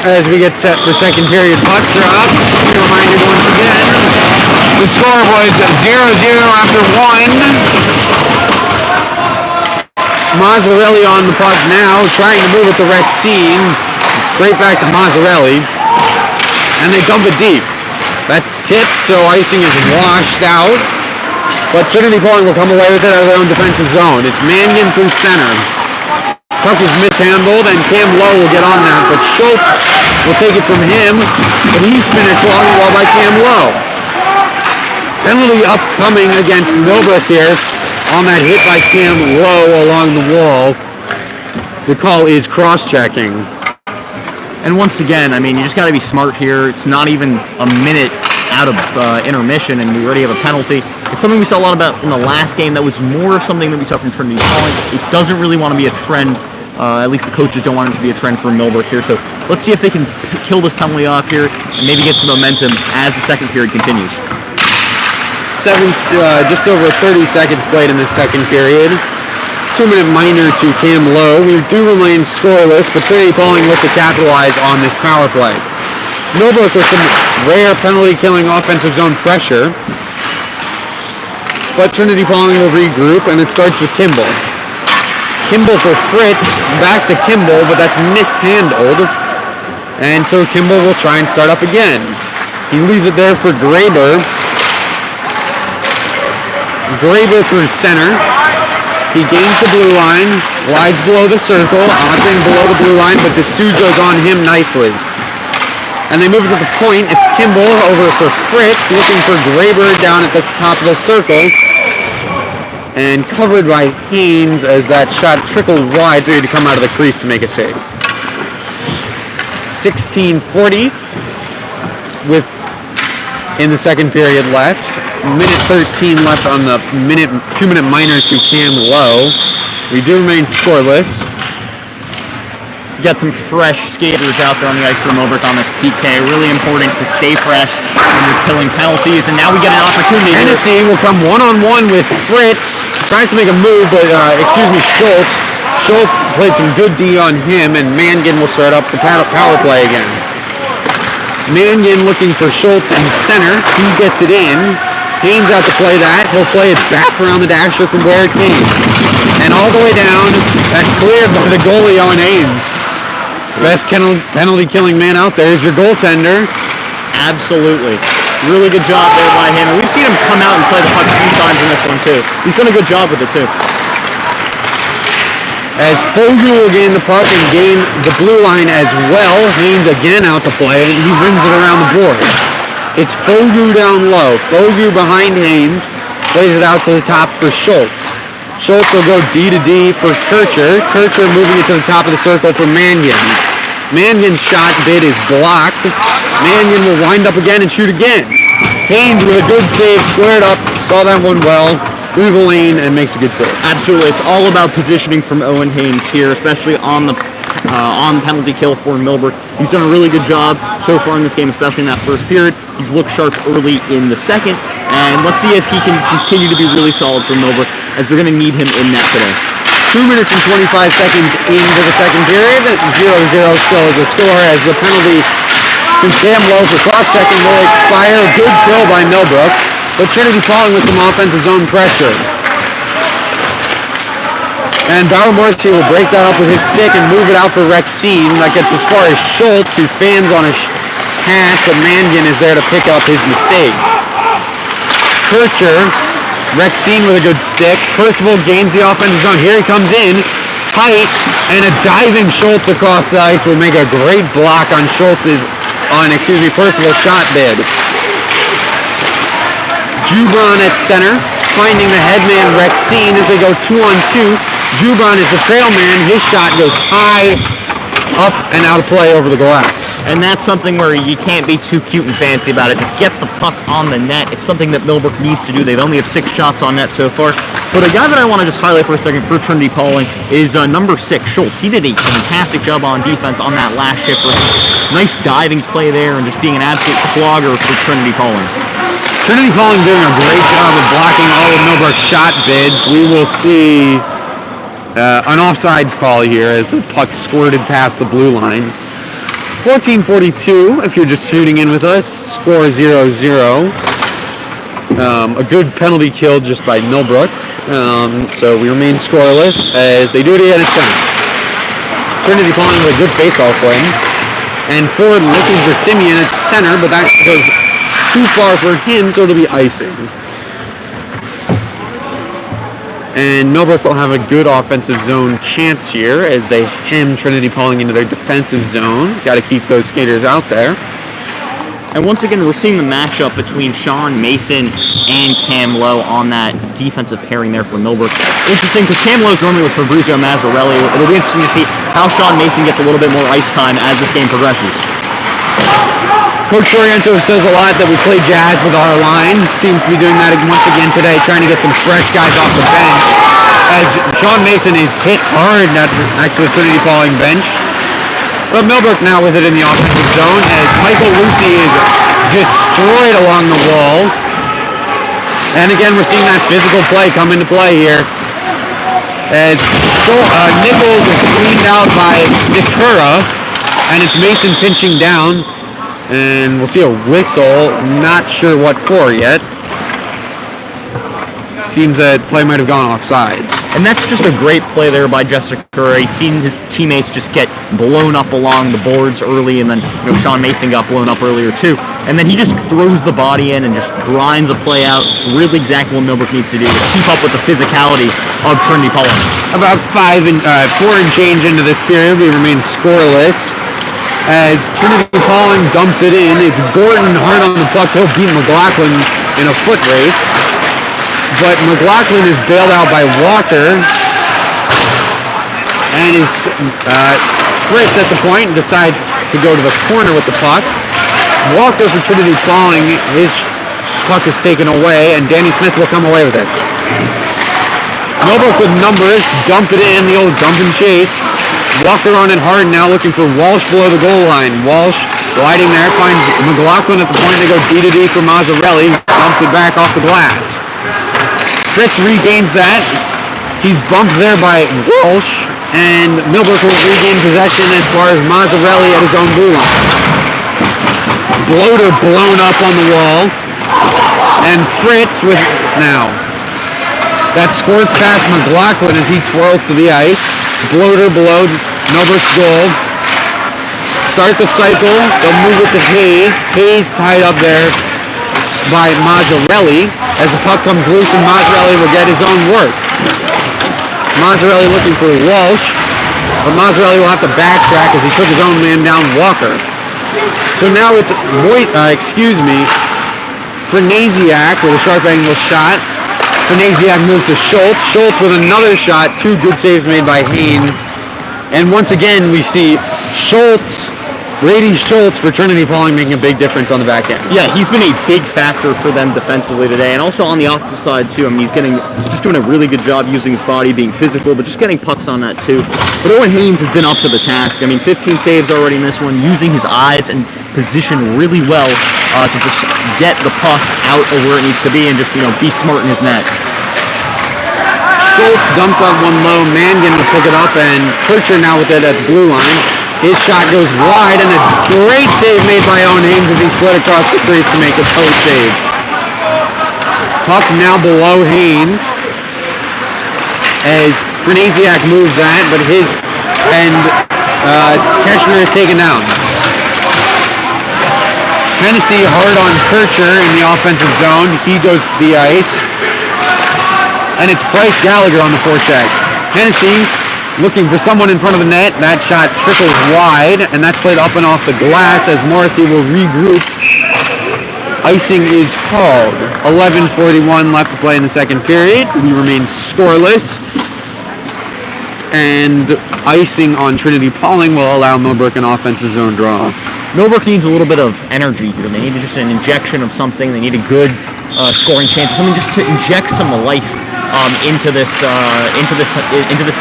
As we get set for second period puck drop, be reminded once again, the score was 0-0 after 1. Mazzarelli on the puck now, trying to move at the wreck scene. Straight back to Mazzarelli. And they dump it deep. That's tipped, so icing is washed out. But Trinity Pawling will come away with it out of their own defensive zone. It's Mangan through center. Puck is mishandled, and Cam Lowe will get on that, but Schultz will take it from him, but he's finished long well by Cam Lowe. Penalty upcoming against Millbrook here on that hit by Cam Lowe along the wall. The call is cross-checking. And once again, I mean, you just got to be smart here. It's not even a minute out of intermission, and we already have a penalty. It's something we saw a lot about in the last game. That was more of something that we saw from Trinity Pawling. It doesn't really want to be a trend. At least the coaches don't want it to be a trend for Millbrook here. So let's see if they can kill this penalty off here and maybe get some momentum as the second period continues. Just over 30 seconds played in the second period. 2-minute minor to Cam Lowe. We do remain scoreless, but Trinity Pawling look to capitalize on this power play. Millbrook with some rare penalty-killing offensive zone pressure, but Trinity Pawling will regroup, and it starts with Kimball. Kimball for Fritz, back to Kimball, but that's mishandled, and so Kimball will try and start up again. He leaves it there for Graber. Graber through center. He gains the blue line, glides below the circle, opting below the blue line, but D'Souza's on him nicely. And they move it to the point. It's Kimball over for Fritz, looking for Graber down at the top of the circle. And covered by Haynes as that shot trickled wide, so he had to come out of the crease to make a save. 16:40 with in the second period left. Minute 13 left on the 2-minute minor to Cam Lowe. We do remain scoreless. You got some fresh skaters out there on the ice for Millbrook on this PK. Really important to stay fresh when you're killing penalties. And now we get an opportunity. Hennessy will come one-on-one with Fritz. Tries to make a move, but Schultz. Schultz played some good D on him, and Mangan will start up the power play again. Mangan looking for Schultz in center. He gets it in. Haynes out to play that. He'll play it back around the dasher from where it came. And all the way down, that's cleared by the goalie, Owen Haynes. Best penalty-killing man out there is your goaltender. Absolutely. Really good job there by him. And we've seen him come out and play the puck 3 times in this one, too. He's done a good job with it, too. As Fogu will gain the puck and gain the blue line as well. Haynes again out to play. He wins it around the board. It's Fogu down low. Fogu behind Haynes. Plays it out to the top for Schultz. Schultz will go D to D for Kircher. Kircher moving it to the top of the circle for Mangan. Mangan's shot bid is blocked. Mangan will wind up again and shoot again. Haynes with a good save, squared up, saw that one well, through the lane, and makes a good save. Absolutely. It's all about positioning from Owen Haynes here, especially on the penalty kill for Millbrook. He's done a really good job so far in this game, especially in that first period. He's looked sharp early in the second, and let's see if he can continue to be really solid for Millbrook, as they're going to need him in net today. 2 minutes and 25 seconds into the second period. 0-0 still is the score, as the penalty to Cam Lowe for cross-checking will expire. Good kill by Millbrook, but Trinity Pawling with some offensive zone pressure. And Bauer Morrissey will break that up with his stick and move it out for Rexine. That gets as far as Schultz, who fans on a pass, but Mangan is there to pick up his mistake. Kircher, Rexine with a good stick. Percival gains the offensive zone. Here he comes in, tight, and a diving Schultz across the ice will make a great block on Percival's shot bid. Jubron at center, finding the headman Rexine as they go 2-on-2. Jubron is the trail man. His shot goes high, up, and out of play over the glass. And that's something where you can't be too cute and fancy about it. Just get the puck on the net. It's something that Millbrook needs to do. They only have 6 shots on net so far. But a guy that I want to just highlight for a second for Trinity Pawling is number 6, Schultz. He did a fantastic job on defense on that last shift. Nice diving play there and just being an absolute clogger for Trinity Pawling. Trinity Pawling doing a great job of blocking all of Millbrook's shot bids. We will see an offsides call here as the puck squirted past the blue line. 14:42, if you're just tuning in with us, score 0-0. A good penalty kill just by Millbrook. So we remain scoreless as they do it again at center. Trinity Pawling with a good face-off win. And forward looking for Simeon at center, but that goes too far for him, so it'll be icing. And Millbrook will have a good offensive zone chance here as they hem Trinity Pawling into their defensive zone. Got to keep those skaters out there. And once again, we're seeing the matchup between Sean Mason and Cam Lowe on that defensive pairing there for Millbrook. Interesting, because Cam Lowe is normally with Fabrizio Mazzarelli. It'll be interesting to see how Sean Mason gets a little bit more ice time as this game progresses. Coach Sorrento says a lot that we play jazz with our line. Seems to be doing that once again today, trying to get some fresh guys off the bench. As Sean Mason is hit hard next to the Trinity Pawling bench. But Millbrook now with it in the offensive zone as Michael Lucy is destroyed along the wall. And again, we're seeing that physical play come into play here. As Nichols is cleaned out by Sikura, and it's Mason pinching down. And we'll see a whistle, not sure what for yet. Seems that play might have gone offsides. And that's just a great play there by Jessica Curry. Seeing his teammates just get blown up along the boards early, and then Sean Mason got blown up earlier too. And then he just throws the body in and just grinds a play out. It's really exactly what Millbrook needs to do to keep up with the physicality of Trinity Pawling. About 4 and change into this period, we remain scoreless. As Trinity Pawling dumps it in, it's Gordon hard on the puck. He'll beat McLaughlin in a foot race. But McLaughlin is bailed out by Walker. And it's Fritz at the point and decides to go to the corner with the puck. Walker for Trinity Pawling, his puck is taken away, and Danny Smith will come away with it. Millbrook with numbers, dump it in, the old dump and chase. Walker on it hard now, looking for Walsh below the goal line. Walsh gliding there, finds McLaughlin at the point. They go D-to-D for Mazzarelli, dumps it back off the glass. Fritz regains that. He's bumped there by Walsh, and Millbrook will regain possession as far as Mazzarelli at his own blue line. Bloater blown up on the wall, and Fritz with now. That squirts past McLaughlin as he twirls to the ice. Bloater below Millbrook's goal. Start the cycle. They'll move it to Hayes. Hayes tied up there by Mazzarelli as the puck comes loose, and Mazzarelli will get his own work. Mazzarelli looking for Walsh, but Mazzarelli will have to backtrack as he took his own man down, Walker. So now it's Franaziak with a sharp angle shot. Franaziak moves to Schultz. Schultz with another shot. 2 good saves made by Haynes. And once again, we see Brady Schultz for Trinity Pawling making a big difference on the back end. Yeah, he's been a big factor for them defensively today, and also on the offensive side too. I mean, he's just doing a really good job using his body, being physical, but just getting pucks on that too. But Owen Haynes has been up to the task. I mean, 15 saves already in this one, using his eyes and position really well to just get the puck out of where it needs to be and just be smart in his net. Schultz dumps out one low, Mangan to pick it up, and Kircher now with it at the blue line. His shot goes wide, and a great save made by Owen Haynes as he slid across the crease to make a post save. Puck now below Haynes as Franaziak moves that, but Keshner is taken down. Hennessy hard on Kircher in the offensive zone. He goes to the ice. And it's Bryce Gallagher on the forecheck. Hennessy looking for someone in front of the net. That shot trickles wide, and that's played up and off the glass as Morrissey will regroup. Icing is called. 11:41 left to play in the second period. We remain scoreless. And icing on Trinity Pawling will allow Millbrook an offensive zone draw. Millbrook needs a little bit of energy here. They need just an injection of something. They need a good scoring chance, or something just to inject some life into this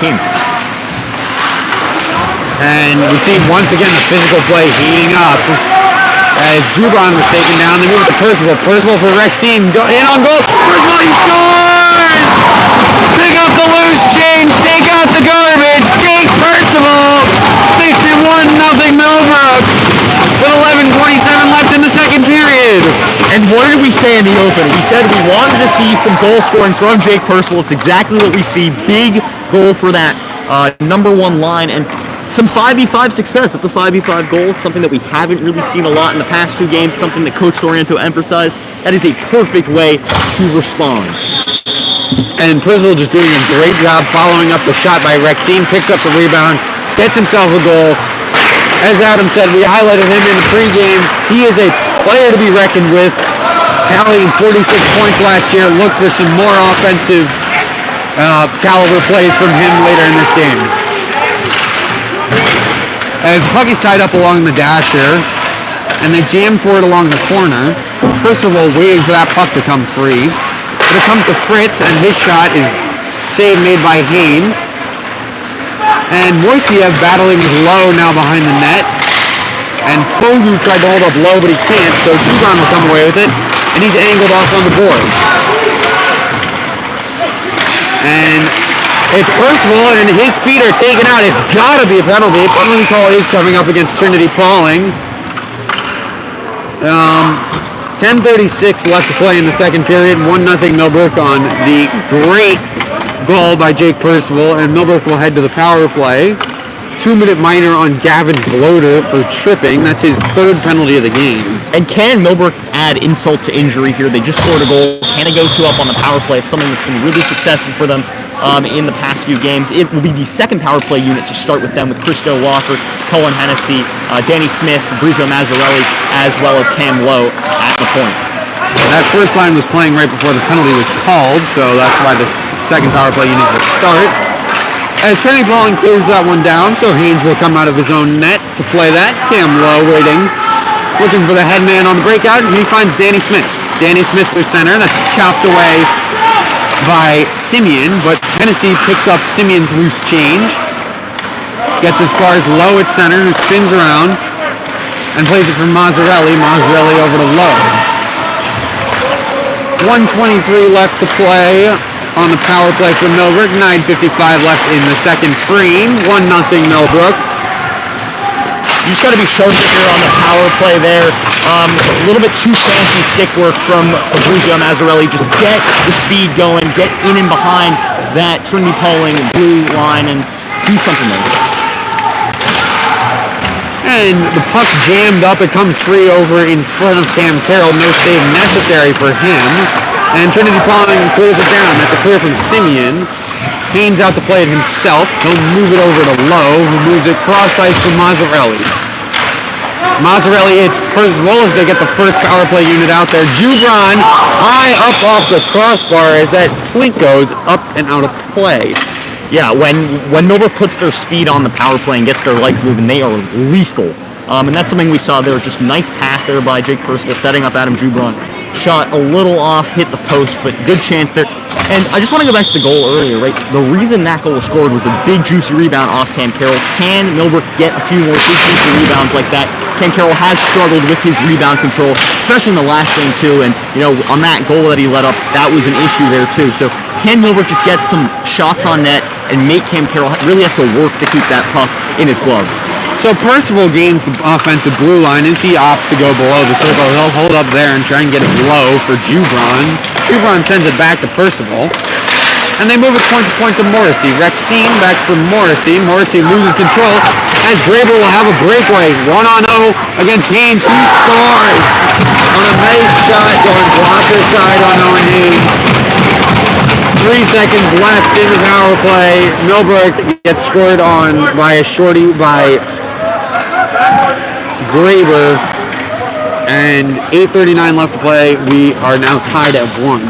team. And we see once again the physical play heating up as Dubron was taken down. They move to Percival. Percival for Rexine. Go in on goal. Percival, he scores! Pick up the loose change. Take out the garbage. Jake Percival makes it 1-0 Millbrook with 11:27 left in the second period. And what did we say in the open? We said we wanted to see some goal scoring from Jake Percival. It's exactly what we see. Big goal for that number 1 line, and some 5v5 success. That's a 5v5 goal. It's something that we haven't really seen a lot in the past 2 games, something that Coach Sorrento emphasized. That is a perfect way to respond. And Percival just doing a great job following up the shot by Rexine, picks up the rebound, gets himself a goal. As Adam said, we highlighted him in the pregame. He is a player to be reckoned with, tallying 46 points last year. Look for some more offensive caliber plays from him later in this game. As the puck is tied up along the dasher, and they jam for it along the corner. Percival waiting for that puck to come free. But it comes to Fritz, and his shot is save made by Haynes. And Moiseev battling with Lowe now behind the net. And Fogu tried to hold up Lowe, but he can't, so Subban will come away with it. And he's angled off on the board. And it's Percival, and his feet are taken out. It's got to be a penalty. Penalty call is coming up against Trinity Pawling. 10:36 left to play in the second period. 1-0 Millbrook on the great goal by Jake Percival, and Millbrook will head to the power play. 2-minute minor on Gavin Bloater for tripping. That's his third penalty of the game. And can Millbrook add insult to injury here? They just scored a goal. Can they go 2 up on the power play? It's something that's been really successful for them in the past few games. It will be the second power play unit to start with them, with Christo Walker, Cullen Hennessy, Danny Smith, Fabrizio Mazzarelli, as well as Cam Lowe at the point. That first line was playing right before the penalty was called, so that's why the second power play unit will start. As Trinity Pawling clears that one down, so Haynes will come out of his own net to play that. Cam Lowe waiting, looking for the head man on the breakout, and he finds Danny Smith. Danny Smith for center, that's chopped away by Simeon, but Hennessy picks up Simeon's loose change. Gets as far as Lowe at center, who spins around and plays it for Mazzarelli. Mazzarelli over to Lowe. 1:23 left to play on the power play for Millbrook. 9:55 left in the second frame. 1-0 Millbrook. You just got to be sharper here on the power play there. A little bit too fancy stick work from Fabrizio Mazzarelli. Just get the speed going, get in and behind that Trinity Pawling blue line and do something there. And the puck jammed up. It comes free over in front of Cam Carroll. No save necessary for him. And Trinity Pawling clears it down. That's a clear from Simeon. Haynes out to play it himself. He'll move it over to Lowe, who moves it cross ice for Mazzarelli. Mazzarelli hits Percival as they get the first power play unit out there. Jubron high up off the crossbar as that plink goes up and out of play. Yeah, when Millbrook puts their speed on the power play and gets their legs moving, they are lethal. And that's something we saw there. Just nice pass there by Jake Percival, setting up Adam Jubron. Shot a little off, hit the post, but good chance there. And I just want to go back to the goal earlier, right? The reason that goal was scored was a big, juicy rebound off Cam Carroll. Can Millbrook get a few more big, juicy rebounds like that? Cam Carroll has struggled with his rebound control, especially in the last game, too. And, on that goal that he let up, that was an issue there, too. So can Millbrook just get some shots on net and make Cam Carroll really have to work to keep that puck in his glove? So Percival gains the offensive blue line as he opts to go below the circle. He'll hold up there and try and get it low for Jubron. Jubron sends it back to Percival. And they move it point to point to Morrissey. Rexine back for Morrissey. Morrissey loses control as Graber will have a breakaway. 1-0 against Haynes. He scores on a nice shot going blocker side on Owen Haynes. 3 seconds left in the power play. Millbrook gets scored on by a shorty by Graber, and 8:39 left to play. We are now tied at 1.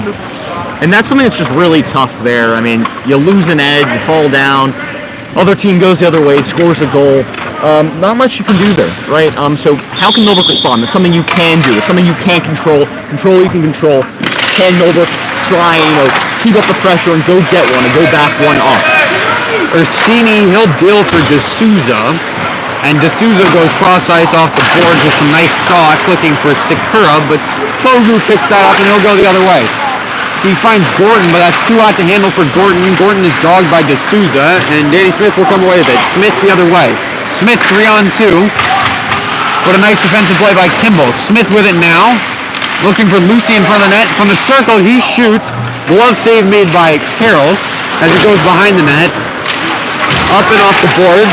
And that's something that's just really tough there. I mean, you lose an edge, you fall down, other team goes the other way, scores a goal. Not much you can do there, right? So how can Millbrook respond? It's something you can do. It's something you can't control. Control you can control. Can Millbrook try, keep up the pressure and go get one and go back one off? Ursini, he'll deal for D'Souza. And D'Souza goes cross ice off the board with some nice sauce looking for Sakura, but Fogu picks that up and he'll go the other way. He finds Gordon, but that's too hot to handle for Gordon. Gordon is dogged by D'Souza, and Danny Smith will come away with it. Smith the other way. Smith 3-on-2. What a nice defensive play by Kimball. Smith with it now. Looking for Lucy in front of the net. From the circle, he shoots. Glove save made by Carroll as it goes behind the net. Up and off the boards.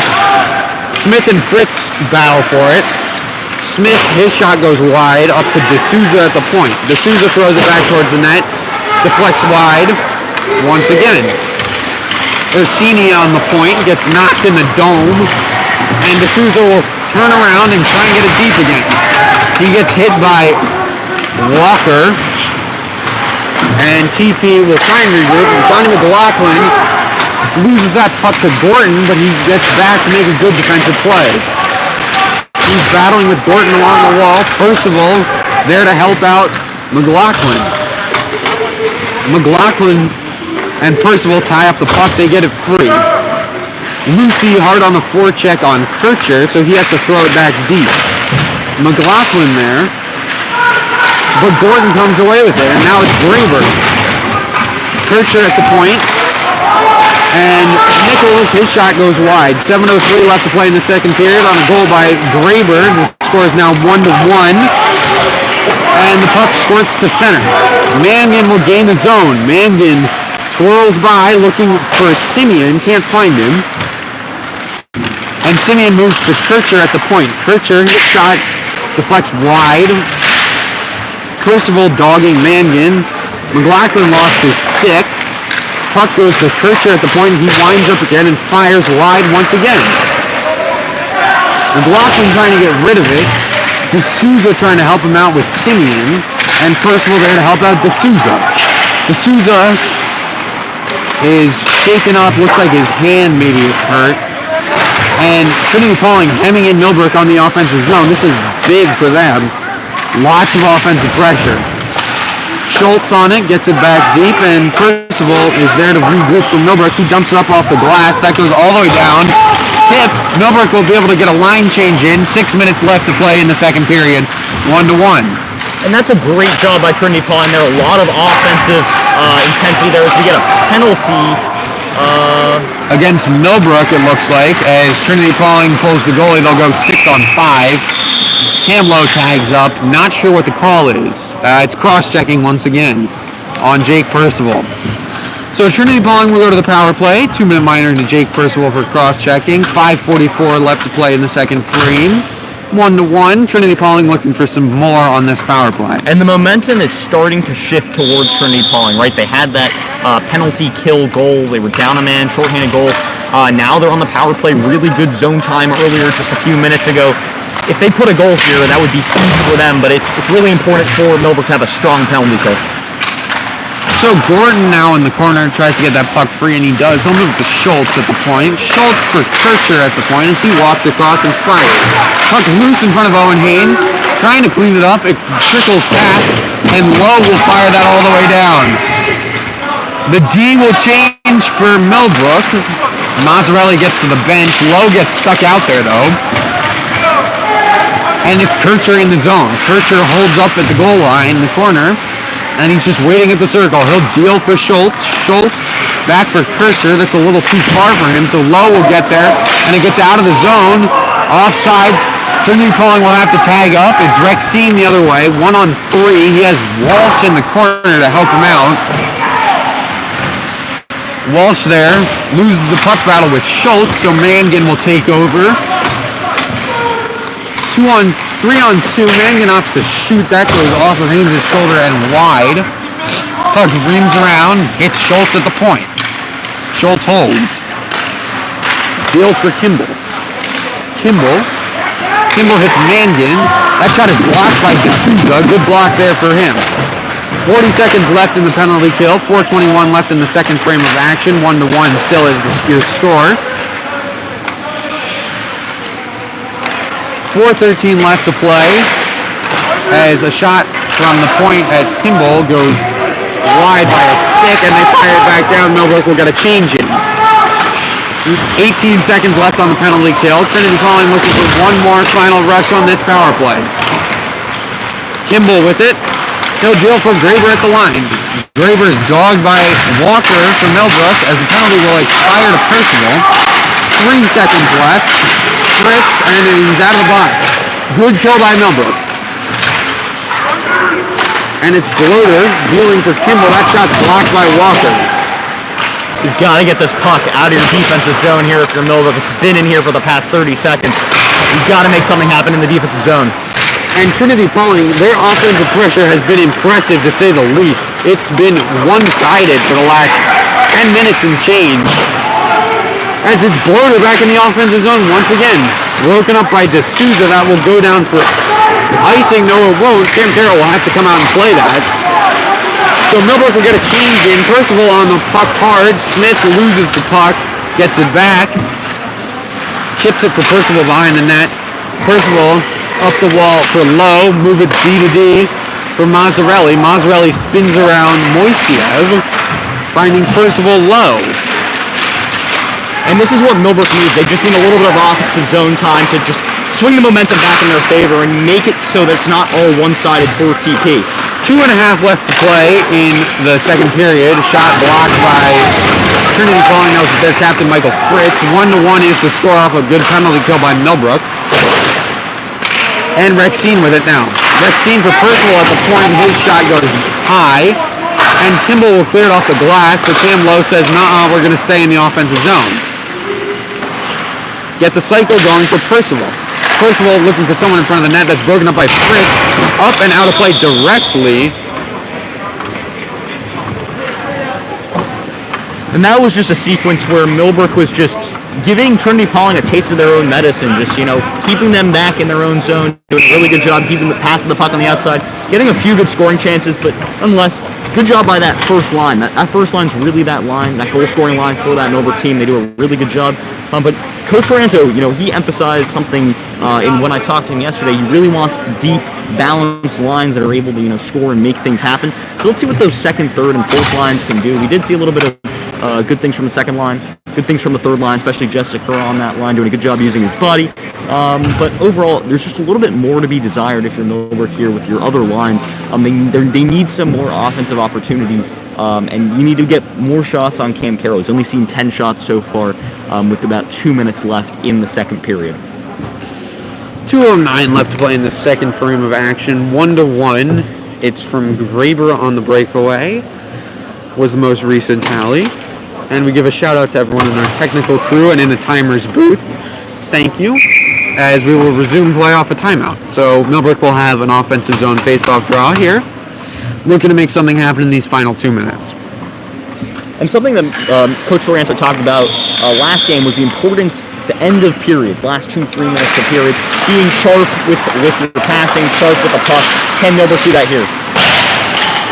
Smith and Fritz battle for it. Smith, his shot goes wide up to D'Souza at the point. D'Souza throws it back towards the net. Deflects wide once again. Ursini on the point gets knocked in the dome. And D'Souza will turn around and try and get it deep again. He gets hit by Walker. And TP will try and regroup. Johnny McLaughlin loses that puck to Gordon, but he gets back to make a good defensive play. He's battling with Gordon along the wall. Percival there to help out McLaughlin. McLaughlin and Percival tie up the puck. They get it free. Lucy hard on the forecheck on Kircher, so he has to throw it back deep. McLaughlin there. But Gordon comes away with it, and now it's Graber. Kircher at the point. And Nichols, his shot goes wide. 7:03 left to play in the second period on a goal by Graber. The score is now 1-1. And the puck squirts to center. Mangan will gain the zone. Mangan twirls by looking for Simeon. Can't find him. And Simeon moves to Kircher at the point. Kircher, his shot deflects wide. Percival dogging Mangan. McLaughlin lost his stick. Puck goes to Kircher at the point. He winds up again and fires wide once again. McLaughlin trying to get rid of it. D'Souza trying to help him out with Simeon. And Percival there to help out D'Souza. D'Souza is shaken up. Looks like his hand maybe is hurt. And Trinity Pawling hemming in Millbrook on the offensive zone. This is big for them. Lots of offensive pressure. Schultz on it, gets it back deep, and Percival is there to regroup from Millbrook. He dumps it up off the glass. That goes all the way down. Tip. Millbrook will be able to get a line change in. 6 minutes left to play in the second period. 1-1. And that's a great job by Trinity Pawling. There are a lot of offensive intensity there as we get a penalty. Against Millbrook, it looks like. As Trinity Pawling pulls the goalie, they'll go 6-on-5. Camlow tags up. Not sure what the call is. It's cross-checking once again on Jake Percival. So Trinity Pawling will go to the power play. 2-minute minor to Jake Percival for cross-checking. 5:44 left to play in the second frame. 1-1. Trinity Pawling looking for some more on this power play. And the momentum is starting to shift towards Trinity Pawling, right? They had that penalty kill goal. They were down a man, shorthanded goal. Now they're on the power play. Really good zone time earlier, just a few minutes ago. If they put a goal here, that would be huge for them, but it's really important for Millbrook to have a strong penalty kill. So Gordon now in the corner tries to get that puck free, and he does. He'll move to Schultz at the point. Schultz for Kircher at the point as he walks across and fires. Puck loose in front of Owen Haynes, trying to clean it up. It trickles past, and Lowe will fire that all the way down. The D will change for Millbrook. Mazzarelli gets to the bench. Lowe gets stuck out there, though. And it's Kircher in the zone. Kircher holds up at the goal line in the corner, and he's just waiting at the circle. He'll deal for Schultz. Schultz back for Kircher. That's a little too far for him, so Lowe will get there, and it gets out of the zone. Offsides. Trinity Pawling will have to tag up. It's Rexine the other way. 1-on-3. He has Walsh in the corner to help him out. Walsh there loses the puck battle with Schultz, so Mangan will take over. 3-on-2. Mangan opts to shoot. That goes off of Haynes' shoulder and wide. Puck rings around, hits Schultz at the point. Schultz holds. Deals for Kimball. Kimball hits Mangan. That shot is blocked by D'Souza. Good block there for him. 40 seconds left in the penalty kill. 4:21 left in the second frame of action. 1-1 still is your score. 4:13 left to play as a shot from the point at Kimball goes wide by a stick, and they fire it back down. Millbrook will get a change in. 18 seconds left on the penalty kill. Trinity Pawling looking for one more final rush on this power play. Kimball with it. He'll deal for Graber at the line. Graber is dogged by Walker for Millbrook as the penalty will expire to Percival. 3 seconds left. Fritz, and he's out of the box. Good kill by Millbrook. And it's Bloater dealing for Kimball. That shot's blocked by Walker. You've got to get this puck out of your defensive zone here if you're Millbrook. It's been in here for the past 30 seconds. You've got to make something happen in the defensive zone. And Trinity Pawling, their offensive pressure has been impressive to say the least. It's been one-sided for the last 10 minutes and change. As it's Bloater back in the offensive zone once again. Broken up by D'Souza. That will go down for icing. No, it won't. Cam Carroll will have to come out and play that. So Millbrook will get a change in. Percival on the puck hard. Smith loses the puck. Gets it back. Chips it for Percival behind the net. Percival up the wall for Lowe. Move it D to D for Mazzarelli. Mazzarelli spins around Moisiev. Finding Percival low. And this is what Millbrook needs. They just need a little bit of offensive zone time to just swing the momentum back in their favor and make it so that it's not all one-sided for TP. 2.5 left to play in the second period. Shot blocked by Trinity Pawling. That was their captain, Michael Fritz. 1-1 is the score off a good penalty kill by Millbrook. And Rexine with it now. Rexine for Percival at the point. His shot goes high. And Kimball will clear it off the glass, but Cam Lowe says, nah, we're going to stay in the offensive zone. Get the cycle going for Percival. Percival looking for someone in front of the net. That's broken up by Fritz. Up and out of play directly. And that was just a sequence where Millbrook was just giving Trinity Pawling a taste of their own medicine, just, keeping them back in their own zone, doing a really good job passing the puck on the outside, getting a few good scoring chances, but nonetheless, good job by that first line. That first line's really that line, that goal-scoring line for that Millbrook team. They do a really good job. But Coach Taranto, he emphasized something in when I talked to him yesterday. He really wants deep, balanced lines that are able to, score and make things happen. So let's see what those second, third, and fourth lines can do. We did see a little bit of good things from the second line, good things from the third line, especially Jessica on that line, doing a good job using his body. But overall, there's just a little bit more to be desired if you're Millbrook here with your other lines. They need some more offensive opportunities, and you need to get more shots on Cam Carroll. He's only seen 10 shots so far, with about 2 minutes left in the second period. 2:09 left to play in the second frame of action. 1-1. It's from Graber on the breakaway. Was the most recent tally. And we give a shout out to everyone in our technical crew and in the timer's booth. Thank you. As we will resume play off a timeout. So Millbrook will have an offensive zone face-off draw here. Looking to make something happen in these final 2 minutes. And something that Coach Taranto talked about last game was the importance, the end of periods, last 2-3 minutes of period, being sharp with your passing, sharp with the puck. Can Millbrook do that here?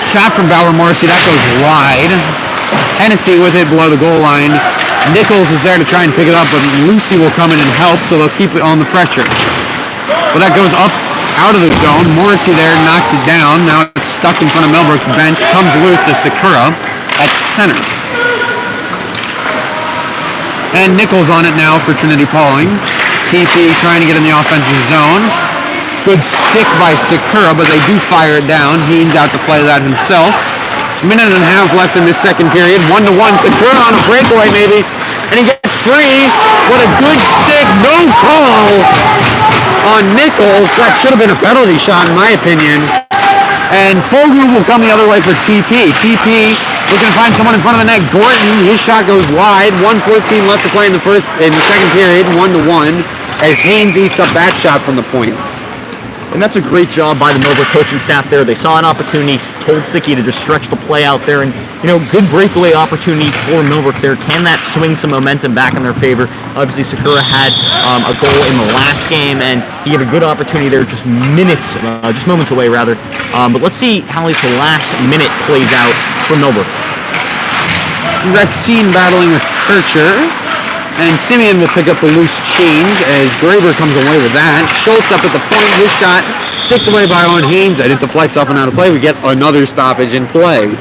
Shot from Bauer Morrissey, that goes wide. Hennessy with it below the goal line. Nichols is there to try and pick it up, but Lucy will come in and help, so they'll keep it on the pressure. But that goes up out of the zone. Morrissey there knocks it down. Now it's stuck in front of Millbrook's bench. Comes loose to Sakura at center. And Nichols on it now for Trinity Pawling. TP trying to get in the offensive zone. Good stick by Sakura, but they do fire it down. Haynes out to play that himself. Minute and a half left in this second period. 1-1. Sakura on a breakaway maybe. And he gets free. What a good stick. No call on Nichols. That should have been a penalty shot in my opinion. And Fogu will come the other way for TP. TP looking to find someone in front of the net. Gorton, his shot goes wide. 1:14 left to play in the second period. 1-1 as Haynes eats up that shot from the point. And that's a great job by the Millbrook coaching staff there. They saw an opportunity, told Sicky to just stretch the play out there, and good breakaway opportunity for Millbrook there. Can that swing some momentum back in their favor? Obviously, Sakura had a goal in the last game, and he had a good opportunity there, just moments away rather. But let's see how this last minute plays out for Millbrook. Rexine battling with Kircher. And Simeon will pick up the loose change as Graber comes away with that. Schultz up at the point. His shot sticked away by Owen Haynes. It deflects up and out of play. We get another stoppage in play.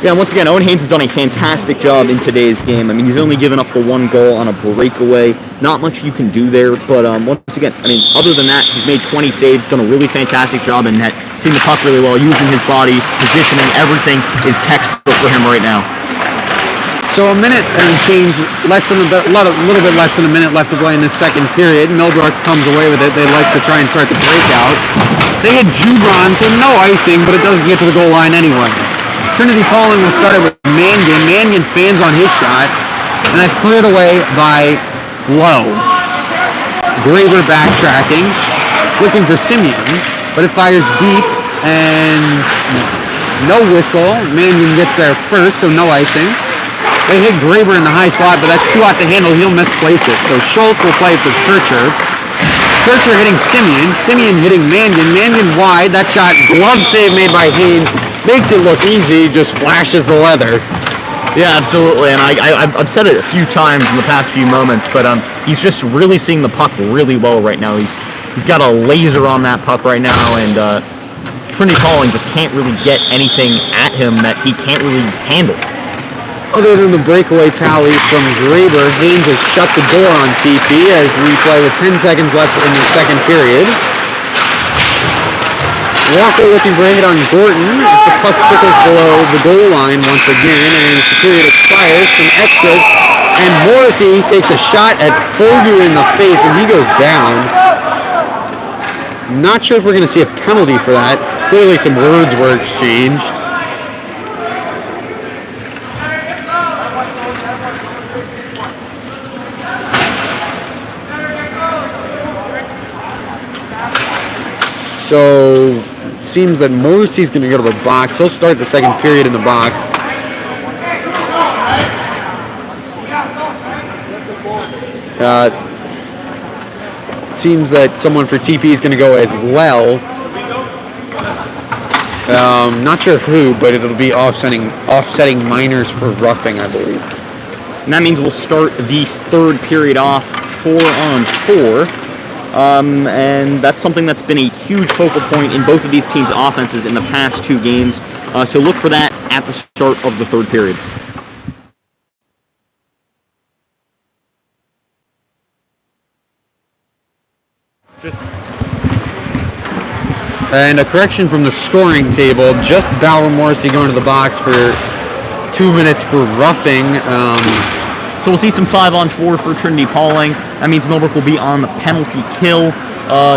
Yeah, once again, Owen Haynes has done a fantastic job in today's game. I mean, he's only given up the one goal on a breakaway. Not much you can do there, but once again, other than that, he's made 20 saves, done a really fantastic job in net, seen the puck really well, using his body, positioning, everything is textbook for him right now. So a minute and change, a little bit less than a minute left to play in this second period. Millbrook comes away with it. They like to try and start the breakout. They had Jubron, so no icing, but it doesn't get to the goal line anyway. Trinity Pawling will start it with Mangan. Mangan fans on his shot, and that's cleared away by Lowe. Graber backtracking, looking for Simeon, but it fires deep, and no whistle. Mangan gets there first, so no icing. They hit Graber in the high slot, but that's too hot to handle. He'll misplace it. So Schultz will play for Kircher. Kircher hitting Simeon. Simeon hitting Mangan. Mangan wide. That shot, glove save made by Haynes. Makes it look easy, just flashes the leather. Yeah, absolutely, and I've said it a few times in the past few moments, but he's just really seeing the puck really well right now. He's got a laser on that puck right now, and Trinity Pawling just can't really get anything at him that he can't really handle. Other than the breakaway tally from Graber, Haynes has shut the door on TP as we play with 10 seconds left in the second period. Walker looking for a hit on Gorton as the puck trickles below the goal line once again, and the period expires from extras, and Morrissey takes a shot at Fogu in the face, and he goes down. Not sure if we're going to see a penalty for that. Clearly some words were exchanged. So, seems that Morrissey's going to go to the box. He'll start the second period in the box. Seems that someone for TP is going to go as well. Not sure who, but it'll be offsetting minors for roughing, I believe. And that means we'll start the third period off 4-on-4. And that's something that's been a huge focal point in both of these teams' offenses in the past two games. So look for that at the start of the third period. And a correction from the scoring table. Just Bauer Morrissey going to the box for 2 minutes for roughing. So we'll see some 5-on-4 for Trinity Pawling. That means Millbrook will be on the penalty kill.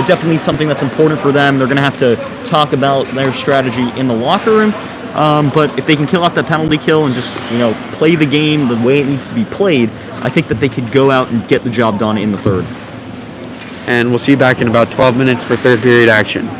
Definitely something that's important for them. They're going to have to talk about their strategy in the locker room. But if they can kill off that penalty kill and just, play the game the way it needs to be played, I think that they could go out and get the job done in the third. And we'll see you back in about 12 minutes for third period action.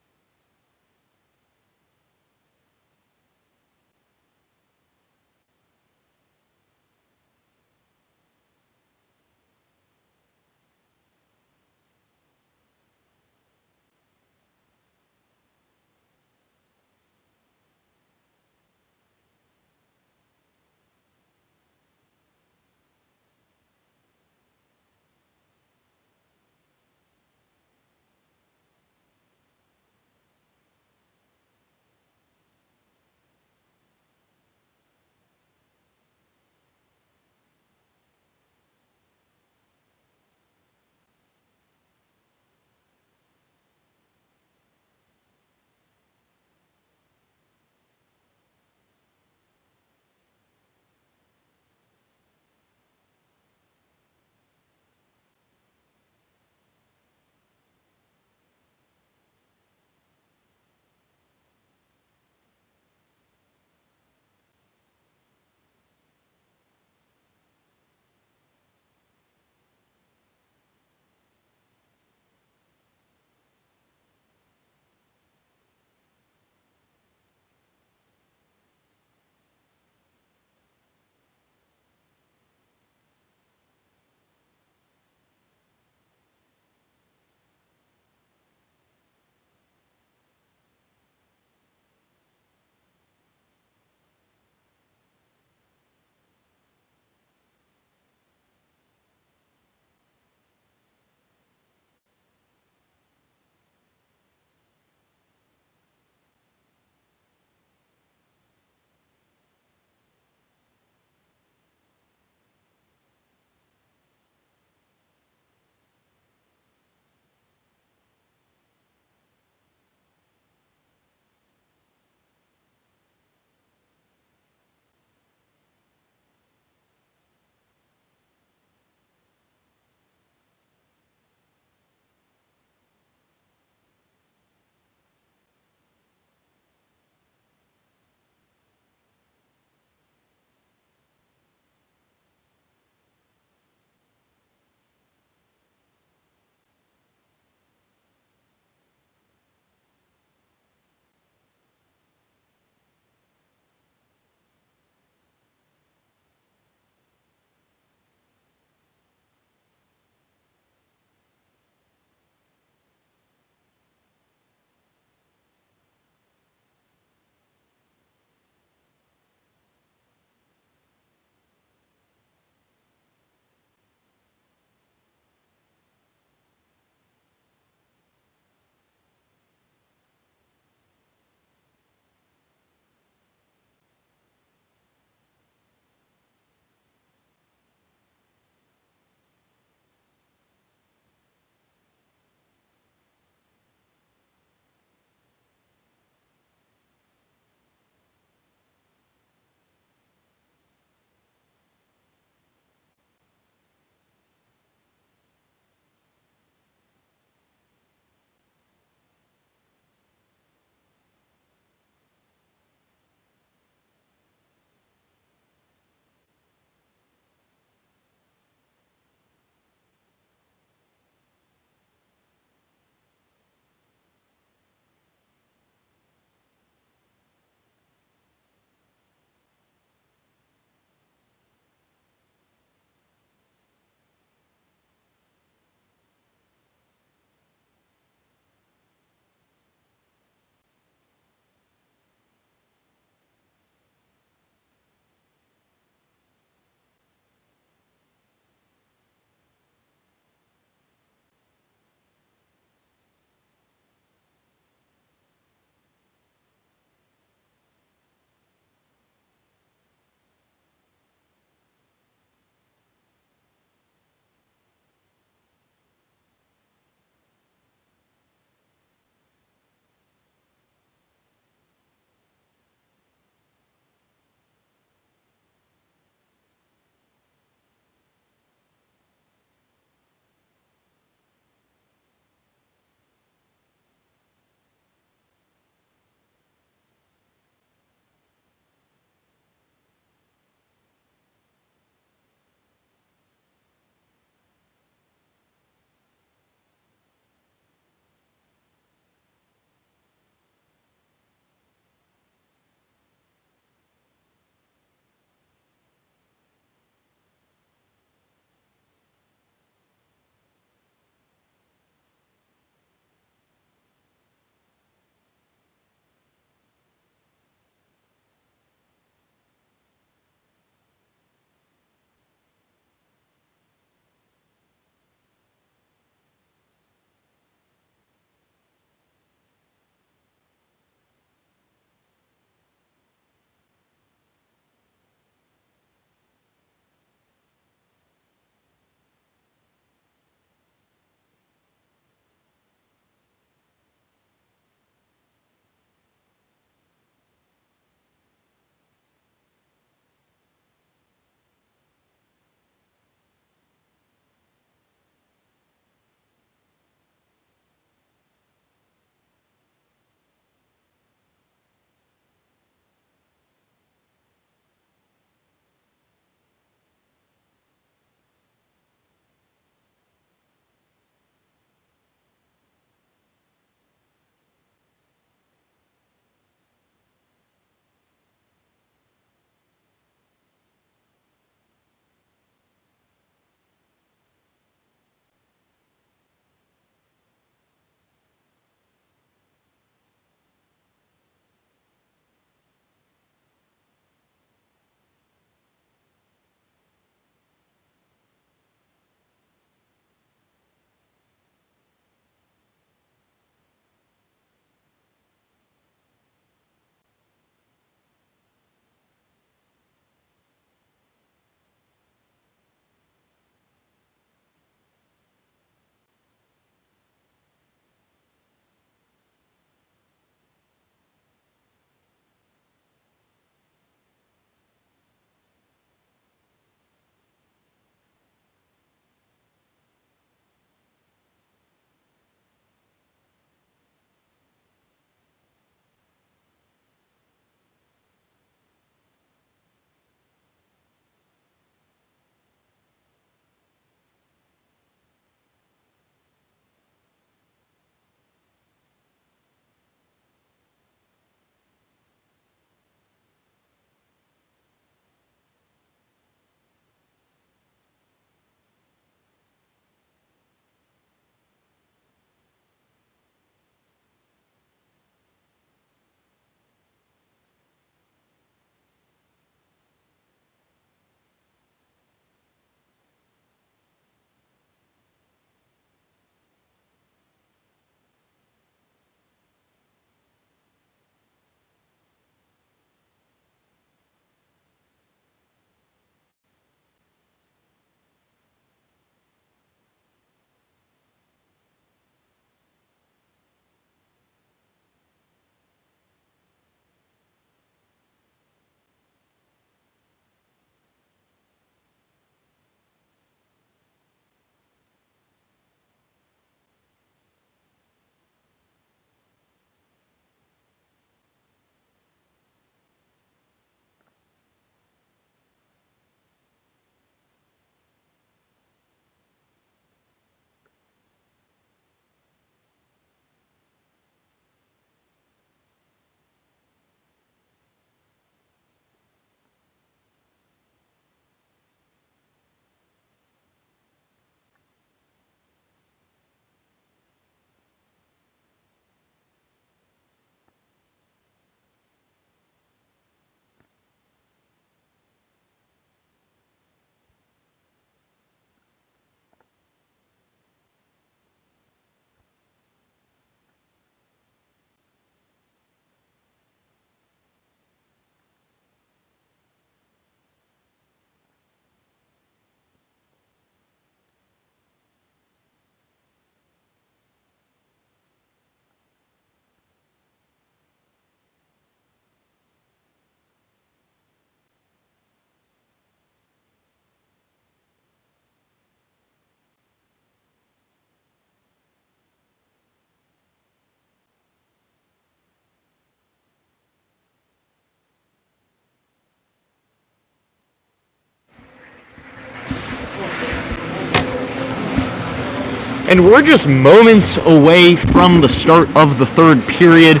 And we're just moments away from the start of the third period.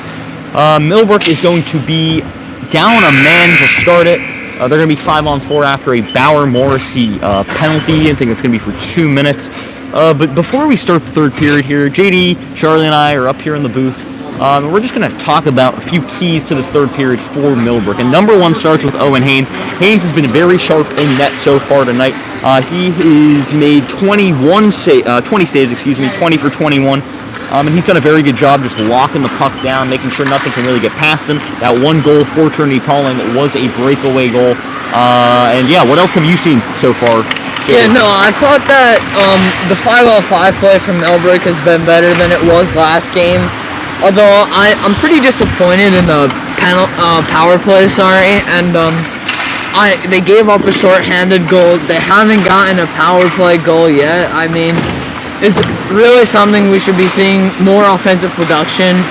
Millbrook is going to be down a man to start it. They're going to be 5-on-4 after a Bauer-Morrissey penalty. I think it's going to be for 2 minutes. But before we start the third period here, JD, Charlie, and I are up here in the booth. We're just going to talk about a few keys to this third period for Millbrook. And number one starts with Owen Haynes. Haynes has been very sharp in net so far tonight. He has made 20 saves, 20 for 21. And he's done a very good job just locking the puck down, making sure nothing can really get past him. That one goal for Trinity Pawling was a breakaway goal. And yeah, what else have you seen so far? Yeah, no, I thought that the 5-on-5 play from Millbrook has been better than it was last game. Although I'm pretty disappointed in the power play, and they gave up a shorthanded goal. They haven't gotten a power play goal yet. I mean, it's really something we should be seeing more offensive production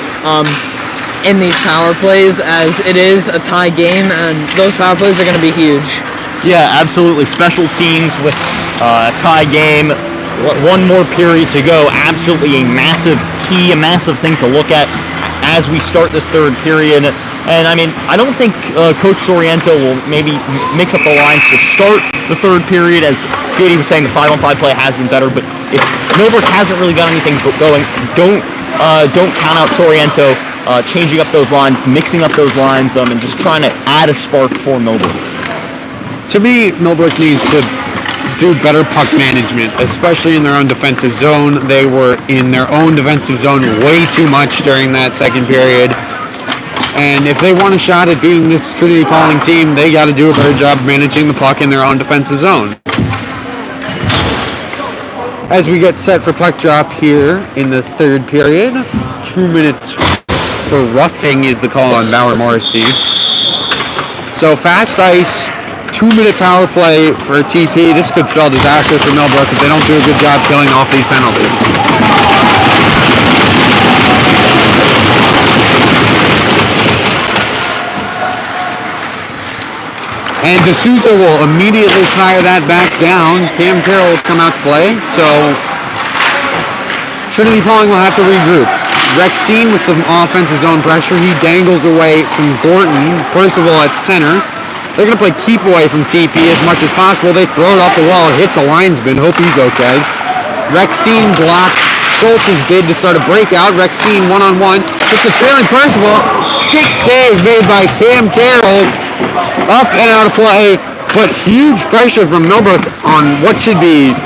in these power plays, as it is a tie game, and those power plays are going to be huge. Yeah, absolutely. Special teams with a tie game. One more period to go. Absolutely a massive key, a massive thing to look at as we start this third period. And I mean, I don't think Coach Soriento will maybe mix up the lines to start the third period. As JD was saying, the 5-on-5 play has been better. But if Millbrook hasn't really got anything going, don't count out Soriento changing up those lines, mixing up those lines, and just trying to add a spark for Millbrook. To me, Millbrook needs to do better puck management, especially in their own defensive zone. They were in their own defensive zone way too much during that second period. And if they want a shot at beating this Trinity Pawling team, they got to do a better job managing the puck in their own defensive zone. As we get set for puck drop here in the third period, 2 minutes for roughing is the call on Bauer-Morrissey. So fast ice, 2-minute power play for TP. This could spell disaster for Millbrook if they don't do a good job killing off these penalties. And D'Souza will immediately fire that back down. Cam Carroll will come out to play. So Trinity Pawling will have to regroup. Rexine with some offensive zone pressure. He dangles away from Gorton. Percival at center. They're going to play keep away from TP as much as possible. They throw it off the wall. It hits a linesman. Hope he's okay. Rexine blocks Schultz's bid to start a breakout. Rexine one-on-one. It's a trailing Percival. Stick save made by Cam Carroll. Up and out of play. But huge pressure from Millbrook on what should be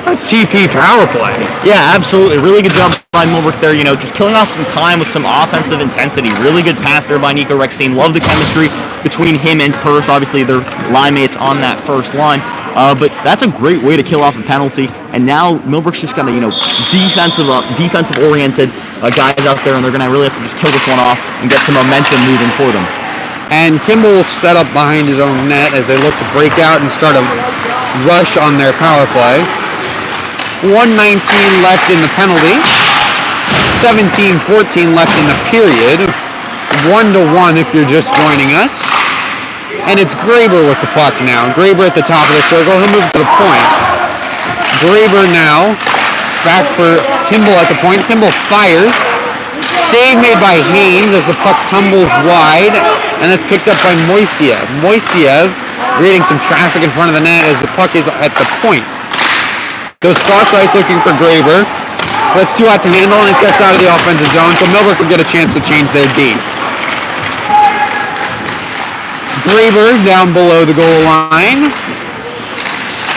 a TP power play. Yeah, absolutely. Really good job by Millbrook there. Just killing off some time with some offensive intensity. Really good pass there by Nico Rexine. Love the chemistry between him and Purse. Obviously, they're line mates on that first line. But that's a great way to kill off a penalty. And now Millbrook's just got defensive-oriented guys out there, and they're going to really have to just kill this one off and get some momentum moving for them. And Kimball will set up behind his own net as they look to break out and start a rush on their power play. 1:19 left in the penalty. 17:14 left in the period. 1-1 if you're just joining us. And it's Graber with the puck now. Graber at the top of the circle. He'll move to the point. Graber now back for Kimball at the point. Kimball fires. Save made by Haynes as the puck tumbles wide. And that's picked up by Moiseev. Moiseev creating some traffic in front of the net as the puck is at the point. Goes cross ice looking for Graber. That's too hot to handle, and it gets out of the offensive zone, so Millbrook will get a chance to change their D. Graber down below the goal line.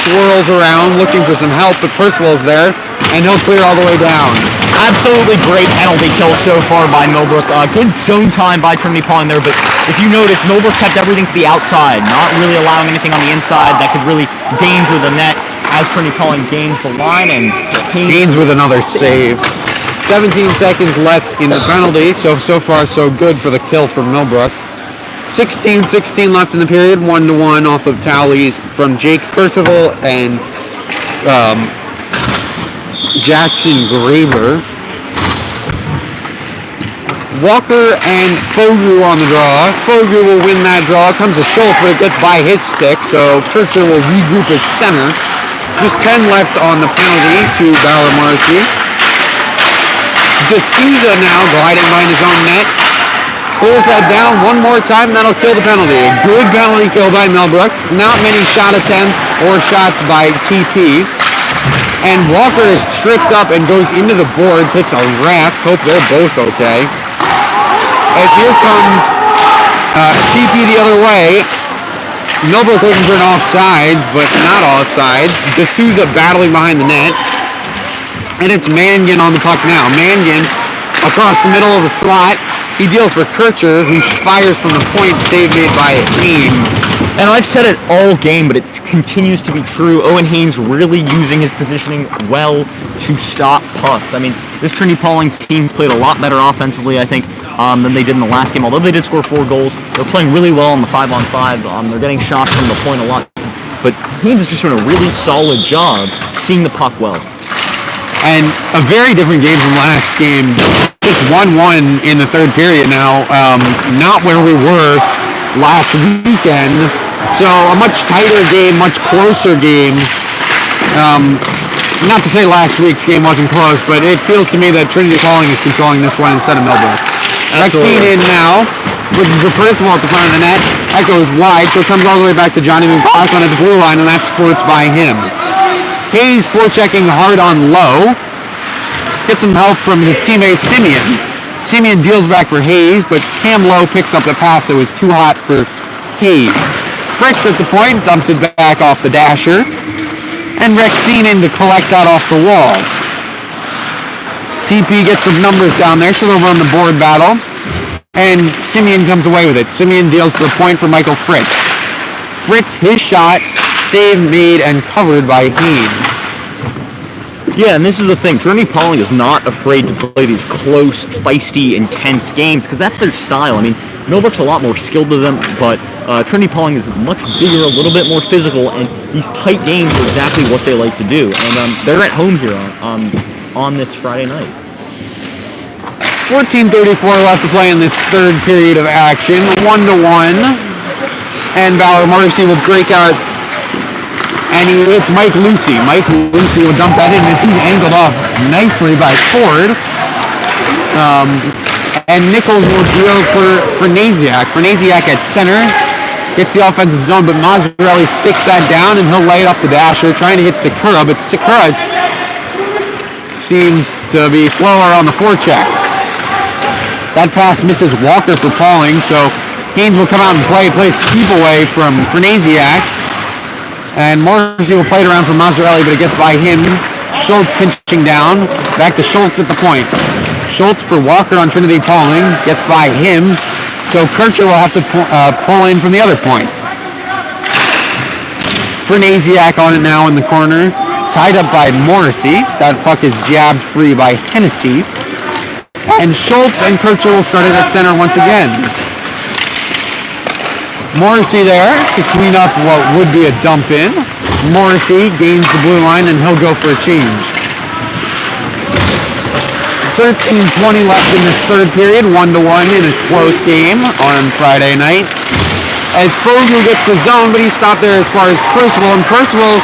Swirls around looking for some help, but Percival's there, and he'll clear all the way down. Absolutely great penalty kill so far by Millbrook. Good zone time by Trinity Pawling there, but if you notice, Millbrook kept everything to the outside, not really allowing anything on the inside that could really danger the net as Trinity Pawling gains the line, and Haynes with another save. 17 seconds left in the penalty, so far so good for the kill from Millbrook. 16-16 left in the period, 1-1 off of tallies from Jake Percival and Jackson Graber. Walker and Fogu on the draw. Fogu will win that draw. Comes to Schultz, but it gets by his stick, so Kircher will regroup at center. Just 10 left on the penalty to Bauer Morrissey. D'Souza now gliding behind his own net. Pulls that down one more time, that'll kill the penalty. A good penalty kill by Millbrook. Not many shot attempts or shots by TP. And Walker is tripped up and goes into the boards, hits a rack. Hope they're both okay. As here comes TP the other way. Millbrook looking for an offsides, but not offsides. D'Souza battling behind the net. And it's Mangan on the puck now. Mangan across the middle of the slot. He deals for Kircher, who fires from the point, save made by Haynes. And I've said it all game, but it continues to be true. Owen Haynes really using his positioning well to stop pucks. I mean, this Trinity Pawling team's played a lot better offensively, I think, than they did in the last game. Although they did score 4 goals, they're playing really well on the 5-on-5. They're getting shots from the point a lot. But Haynes is just doing a really solid job seeing the puck well. And a very different game from last game. Just 1-1 in the third period now. Not where we were last weekend. So a much tighter game, much closer game. Not to say last week's game wasn't close, but it feels to me that Trinity Pawling is controlling this one instead of Millbrook. Rexine in now, looking for Percival at the front of the net. That goes wide, so it comes all the way back to Johnny McLaughlin at the blue line, and that squirts by him. Hayes forechecking hard on Lowe. Gets some help from his teammate Simeon. Simeon deals back for Hayes, but Cam Lowe picks up the pass that was too hot for Hayes. Fritz at the point, dumps it back off the dasher. And Rexine in to collect that off the wall. TP gets some numbers down there, so they'll run the board battle. And Simeon comes away with it. Simeon deals to the point for Michael Fritz. Fritz, his shot, save made and covered by Haynes. Yeah, and this is the thing. Trinity Pawling is not afraid to play these close, feisty, intense games because that's their style. I mean, Millbrook's a lot more skilled than them, but Trinity Pawling is much bigger, a little bit more physical, and these tight games are exactly what they like to do. And they're at home here on this Friday night. 14:34 left to play in this third period of action. 1-1. And Bauer Morrissey will break out. And it's Mike Lucy. Mike Lucy will dump that in as he's angled off nicely by Ford. And Nichols will deal for Naziak. For Naziak at center. Gets the offensive zone, but Mazzarelli sticks that down and he'll lay it up the dasher, trying to hit Sakura, but Sakura seems to be slower on the forecheck. That pass misses Walker for Pawling, so Haynes will come out and play sweep away from Naziak. And Morrissey will play it around for Mazzarelli, but it gets by him. Schultz pinching down. Back to Schultz at the point. Schultz for Walker on Trinity Pawling. Gets by him. So Kircher will have to pull in from the other point. For Naziak on it now in the corner. Tied up by Morrissey. That puck is jabbed free by Hennessy. And Schultz and Kircher will start it at center once again. Morrissey there to clean up what would be a dump in. Morrissey gains the blue line and he'll go for a change. 13:20 left in this third period, 1-1 in a close game on Friday night. As Fogu gets the zone, but he's stopped there as far as Percival, and Percival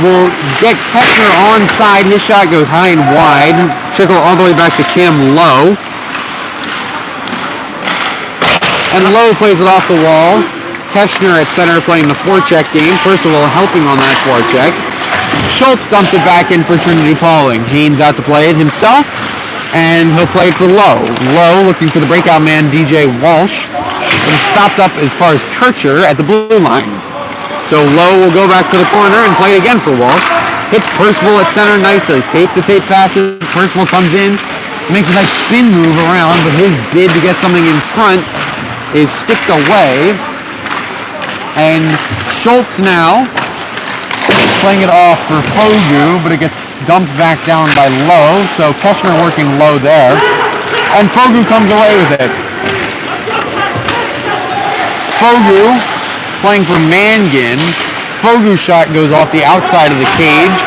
will get Kessler onside. His shot goes high and wide, trickle all the way back to Cam Lowe. And Lowe plays it off the wall. Keshner at center playing the forecheck game. Percival helping on that forecheck. Schultz dumps it back in for Trinity Pawling. Haynes out to play it himself. And he'll play it for Lowe. Lowe looking for the breakout man, DJ Walsh. But it's stopped up as far as Kircher at the blue line. So Lowe will go back to the corner and play it again for Walsh. Hits Percival at center nicely. Tape-to-tape passes. Percival comes in. Makes a nice spin move around, but his bid to get something in front is sticked away, and Schultz now playing it off for Fogu, but it gets dumped back down by Lowe, so Keshner working Lowe there, and Fogu comes away with it. Fogu playing for Mangan. Fogu's shot goes off the outside of the cage,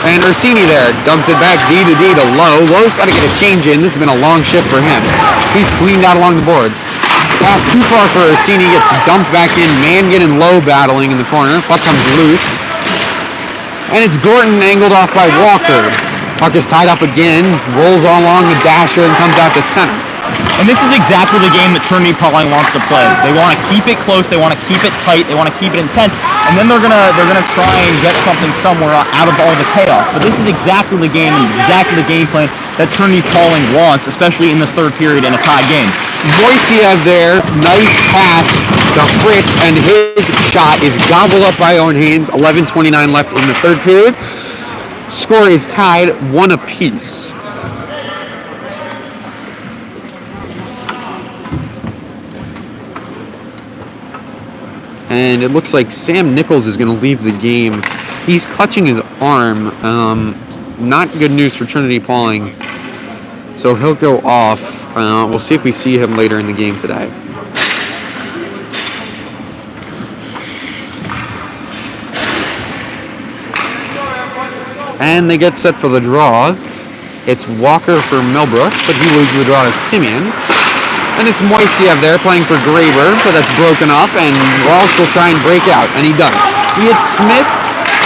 and Ursini there dumps it back D to Lowe. Lowe's got to get a change in. This has been a long shift for him. He's cleaned out along the boards. Pass too far for Ursini, gets dumped back in. Mangan and Lowe battling in the corner. Puck comes loose. And it's Gordon angled off by Walker. Puck is tied up again, rolls along the dasher and comes out to center. And this is exactly the game that Trinity Pawling wants to play. They want to keep it close, they want to keep it tight, they want to keep it intense, and then they're gonna try and get something somewhere out of all the chaos. But this is exactly the game and exactly the game plan that Trinity Pawling wants, especially in this third period in a tie game. Moisiev there, nice pass to Fritz, and his shot is gobbled up by Owen Haynes. 11:29 left in the third period. Score is tied 1 apiece. And it looks like Sam Nichols is going to leave the game. He's clutching his arm. Not good news for Trinity Pawling. So he'll go off. We'll see if we see him later in the game today. And they get set for the draw. It's Walker for Millbrook, but he loses the draw to Simeon. And it's Moisiev there playing for Graber, but that's broken up, and Walsh will try and break out, and he does. He hits Smith.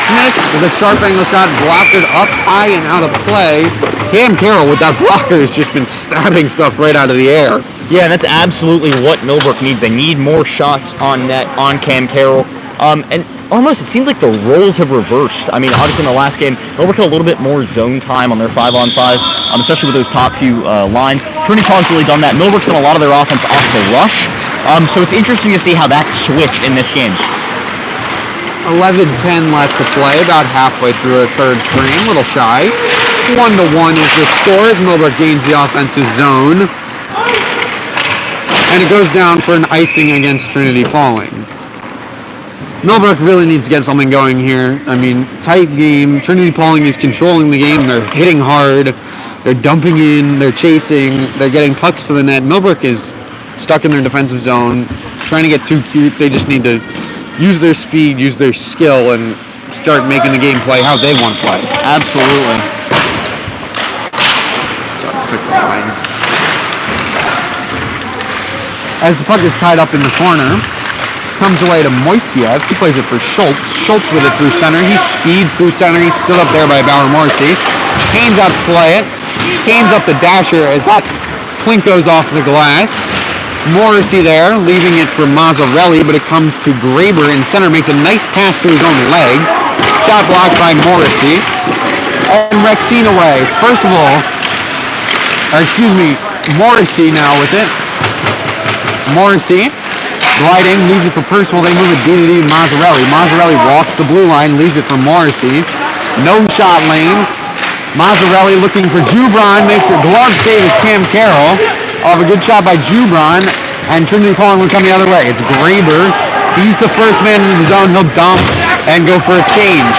Smith with a sharp angle shot, blocked it up high and out of play. Cam Carroll with that blocker has just been stabbing stuff right out of the air. Yeah, that's absolutely what Millbrook needs. They need more shots on net on Cam Carroll. And almost it seems like the roles have reversed. I mean, obviously in the last game, Millbrook had a little bit more zone time on their 5-on-5, especially with those top few lines. Trinity Pawling's really done that. Millbrook's done a lot of their offense off the rush. So it's interesting to see how that switched in this game. 11:10 left to play, about halfway through a third frame, a little shy. 1-1 is the score as Millbrook gains the offensive zone. And it goes down for an icing against Trinity Pawling. Millbrook really needs to get something going here. I mean, tight game. Trinity Pawling is controlling the game. They're hitting hard. They're dumping in. They're chasing. They're getting pucks to the net. Millbrook is stuck in their defensive zone, trying to get too cute. They just need to use their speed, use their skill, and start making the game play how they want to play. Absolutely. Sorry, took the line. As the puck is tied up in the corner, comes away to Moisiev. He plays it for Schultz. Schultz with it through center. He speeds through center. He's stood up there by Bauer Morrissey. Haynes out to play it. Haynes up the dasher as that clink goes off the glass. Morrissey there, leaving it for Mazzarelli, but it comes to Graber in center. Makes a nice pass through his own legs. Shot blocked by Morrissey. And Rexine away. First of all, Morrissey now with it. Morrissey gliding, leaves it for Percival. They move it D-to-D to Mazzarelli. Mazzarelli walks the blue line, leaves it for Morrissey. No shot lane. Mazzarelli looking for Jubron, makes a glove save as Cam Carroll. Off a good shot by Jubron, and Trinity Pawling will come the other way. It's Graber. He's the first man in the zone. He'll dump and go for a change.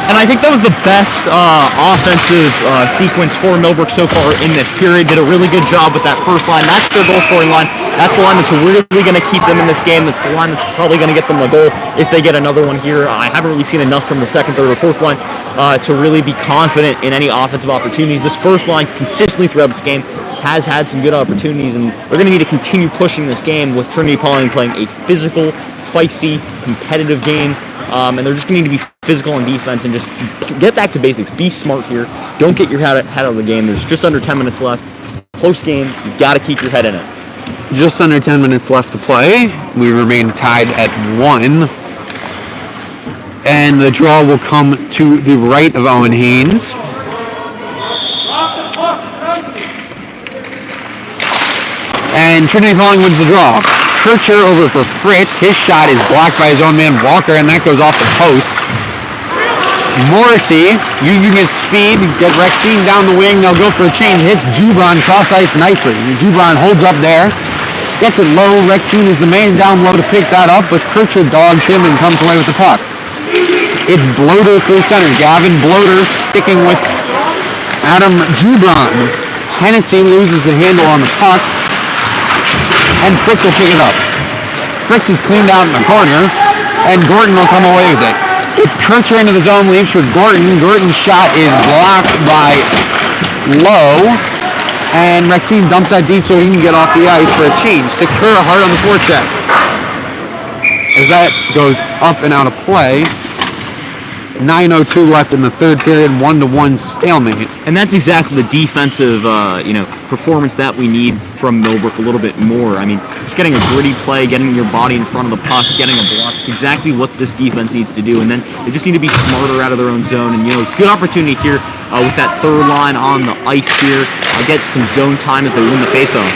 And I think that was the best offensive sequence for Millbrook so far in this period. Did a really good job with that first line. That's their goal-scoring line. That's the line that's really going to keep them in this game. That's the line that's probably going to get them a goal if they get another one here. I haven't really seen enough from the second, third, or fourth line to really be confident in any offensive opportunities. This first line consistently throughout this game has had some good opportunities, and they're going to need to continue pushing this game with Trinity Pawling playing a physical, feisty, competitive game. And they're just going to need to be physical on defense and just get back to basics. Be smart here. Don't get your head out of the game. There's just under 10 minutes left. Close game. You got to keep your head in it. Just under 10 minutes left to play. We remain tied at 1. And the draw will come to the right of Owen Haynes. And Trinity Pawling wins the draw. Kircher over for Fritz. His shot is blocked by his own man Walker, and that goes off the post. Morrissey, using his speed, get Rexine down the wing. They'll go for a change. Hits Jubron cross ice nicely. Jubron holds up there. Gets it low. Rexine is the man down low to pick that up, but Kircher dogs him and comes away with the puck. It's Bloater through center. Gavin Bloater sticking with Adam Jubron. Hennessy loses the handle on the puck, and Fritz will pick it up. Fritz is cleaned out in the corner, and Gordon will come away with it. It's Kircher into the zone, leaves for Gordon. Gordon's shot is blocked by Lowe, and Rexine dumps that deep so he can get off the ice for a change. Sakura hard on the forecheck. As that goes up and out of play, 9:02 left in the third period, 1-1 stalemate. And that's exactly the defensive, performance that we need from Millbrook a little bit more. I mean, just getting a gritty play, getting your body in front of the puck, getting a block. It's exactly what this defense needs to do. And then they just need to be smarter out of their own zone. And, good opportunity here with that third line on the ice here. Get some zone time as they win the faceoff.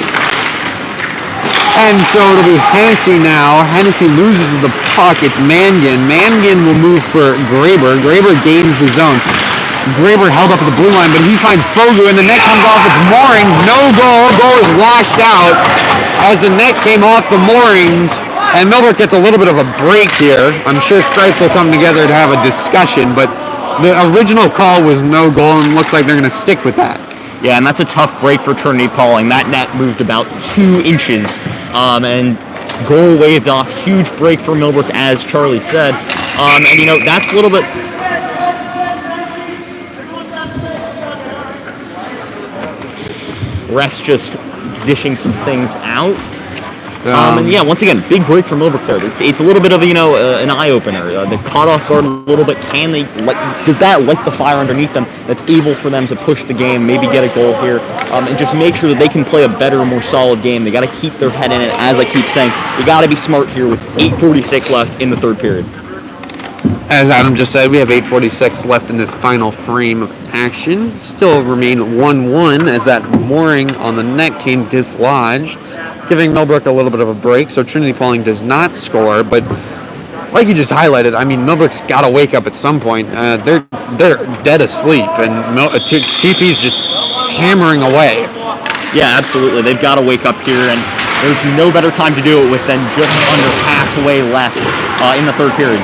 And so it'll be Hennessy now. Hennessy loses the puck. It's Mangan. Mangan will move for Graber. Graber gains the zone. Graber held up at the blue line, but he finds Fogu, and the net comes off its mooring. No goal. Goal is washed out as the net came off the moorings. And Millbrook gets a little bit of a break here. I'm sure Stripes will come together to have a discussion, but the original call was no goal, and looks like they're going to stick with that. Yeah, and that's a tough break for Trinity Pawling. That net moved about 2 inches. And goal waved off. Huge break for Millbrook, as Charlie said. And, that's a little bit... Refs just dishing some things out. And yeah, once again, big break for Millbrook there. It's a little bit of an eye opener. They caught off guard a little bit. Does that light the fire underneath them that's able for them to push the game, maybe get a goal here, and just make sure that they can play a better, more solid game? They got to keep their head in it, as I keep saying. They got to be smart here with 8:46 left in the third period. As Adam just said, we have 8:46 left in this final frame of action. Still remain 1-1 as that mooring on the net came dislodged, giving Millbrook a little bit of a break. So Trinity Pawling does not score, but like you just highlighted, I mean, Millbrook's got to wake up at some point. They're dead asleep, and TP's just hammering away. Yeah, absolutely. They've got to wake up here, and there's no better time to do it with than just under halfway left in the third period.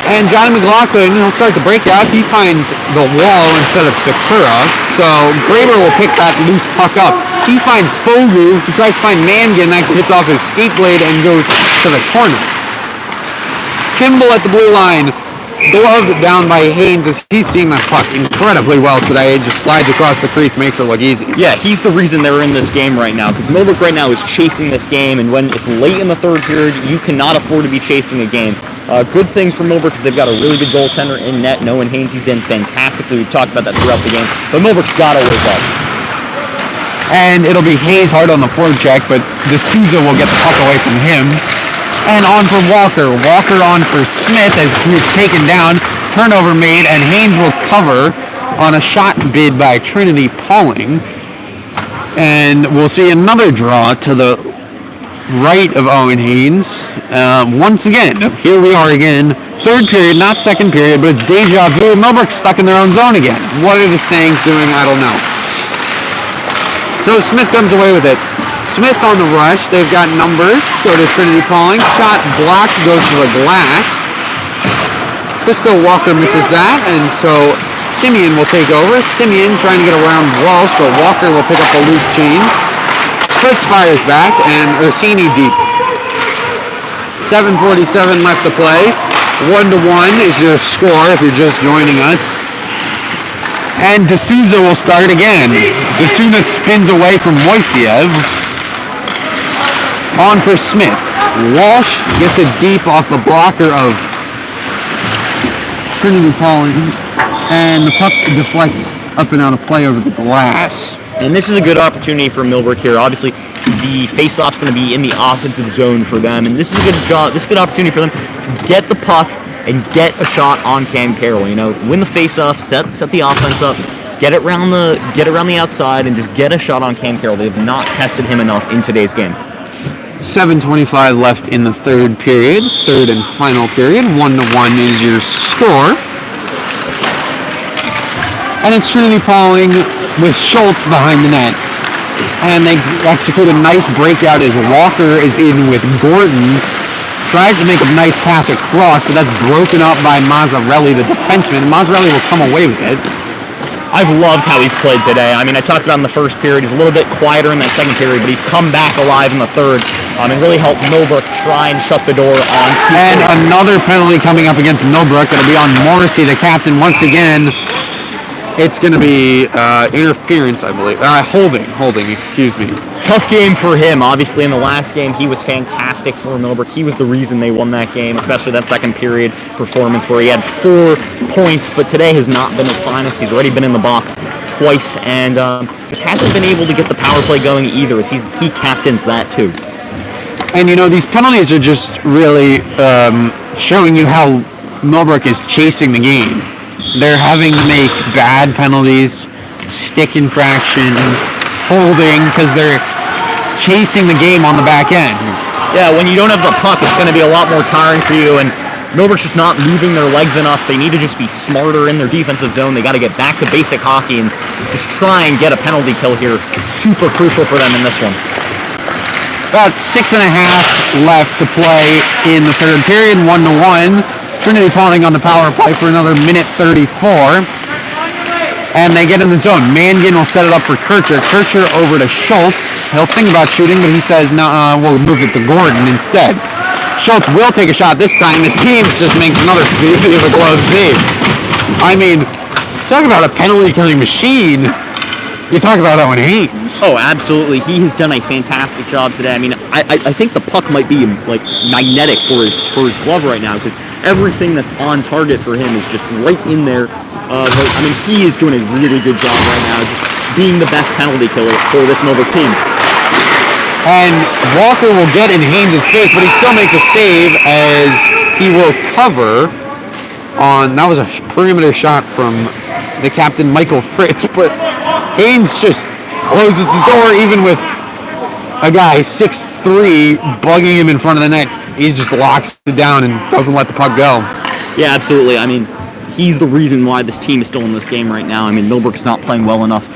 And Johnny McLaughlin, he'll start the breakout. He finds the wall instead of Sakura. So Graber will pick that loose puck up. He finds Fogu. He tries to find Mangan. That hits off his skate blade and goes to the corner. Kimball at the blue line. Gloved down by Haynes as he's seeing the puck incredibly well today. It just slides across the crease, makes it look easy. Yeah, he's the reason they're in this game right now, because Millbrook right now is chasing this game, and when it's late in the third period, you cannot afford to be chasing a game. Good thing for Millbrook is they've got a really good goaltender in net. Noah Haynes, he's been fantastically. We've talked about that throughout the game, but Millbrook's got to wake up. And it'll be Hayes hard on the forecheck, but D'Souza will get the puck away from him. And on for Walker. Walker on for Smith as he is taken down. Turnover made, and Haynes will cover on a shot bid by Trinity Pawling. And we'll see another draw to the right of Owen Haynes. Once again, here we are again. Third period, not second period, but it's deja vu. Millbrook's stuck in their own zone again. What are the Stangs doing? I don't know. So Smith comes away with it. Smith on the rush. They've got numbers. So does Trinity Pawling. Shot blocked, goes to the glass. Crystal Walker misses that, and so Simeon will take over. Simeon trying to get around Walsh, but Walker will pick up the loose chain. Fritz fires back, and Ursini deep. 7:47 left to play. 1-1 is your score if you're just joining us. And D'Souza will start again. D'Souza spins away from Moiseev. On for Smith. Walsh gets it deep off the blocker of Trinity Pawling, and the puck deflects up and out of play over the glass. And this is a good opportunity for Millbrook here. Obviously, the face-off's going to be in the offensive zone for them, and this is a good job. This is a good opportunity for them to get the puck and get a shot on Cam Carroll. Win the face-off, set the offense up, get it around the outside, and just get a shot on Cam Carroll. They have not tested him enough in today's game. 7:25 left in the third period, third and final period. 1-1 is your score. And it's Trinity Pawling with Schultz behind the net. And they execute a nice breakout as Walker is in with Gordon. Tries to make a nice pass across, but that's broken up by Mazzarelli, the defenseman. Mazzarelli will come away with it. I've loved how he's played today. I mean, I talked about in the first period. He's a little bit quieter in that second period, but he's come back alive in the third and really helped Millbrook try and shut the door on. And another penalty coming up against Millbrook. It'll be on Morrissey, the captain, once again. It's going to be interference, I believe. Holding, excuse me. Tough game for him. Obviously, in the last game, he was fantastic for Millbrook. He was the reason they won that game, especially that second period performance where he had 4 points, but today has not been his finest. He's already been in the box twice, and hasn't been able to get the power play going either, as he captains that too. And, these penalties are just really showing you how Millbrook is chasing the game. They're having to make bad penalties, stick infractions, holding, because they're chasing the game on the back end. Yeah, when you don't have the puck, it's going to be a lot more tiring for you, and Millbrook's just not moving their legs enough. They need to just be smarter in their defensive zone. They got to get back to basic hockey and just try and get a penalty kill here. Super crucial for them in this one. About 6.5 left to play in the third period, 1-1. Trinity Pawling on the power play for another minute 34. And they get in the zone. Mangan will set it up for Kircher. Kircher over to Schultz. He'll think about shooting, but he says, no, we'll move it to Gordon instead. Schultz will take a shot this time, and Haynes just makes another beauty of a glove save. I mean, talk about a penalty-killing machine. You talk about Owen Haynes. Oh, absolutely. He has done a fantastic job today. I mean, I think the puck might be like magnetic for his glove right now, because everything that's on target for him is just right in there. I mean, he is doing a really good job right now, just being the best penalty killer for this Millbrook team. And Walker will get in Haynes' face, but he still makes a save as he will cover on, that was a perimeter shot from the captain, Michael Fritz, but Haynes just closes the door, even with a guy 6'3" bugging him in front of the net. He just locks it down and doesn't let the puck go. Yeah, absolutely. I mean, he's the reason why this team is still in this game right now. I mean, Millbrook's not playing well enough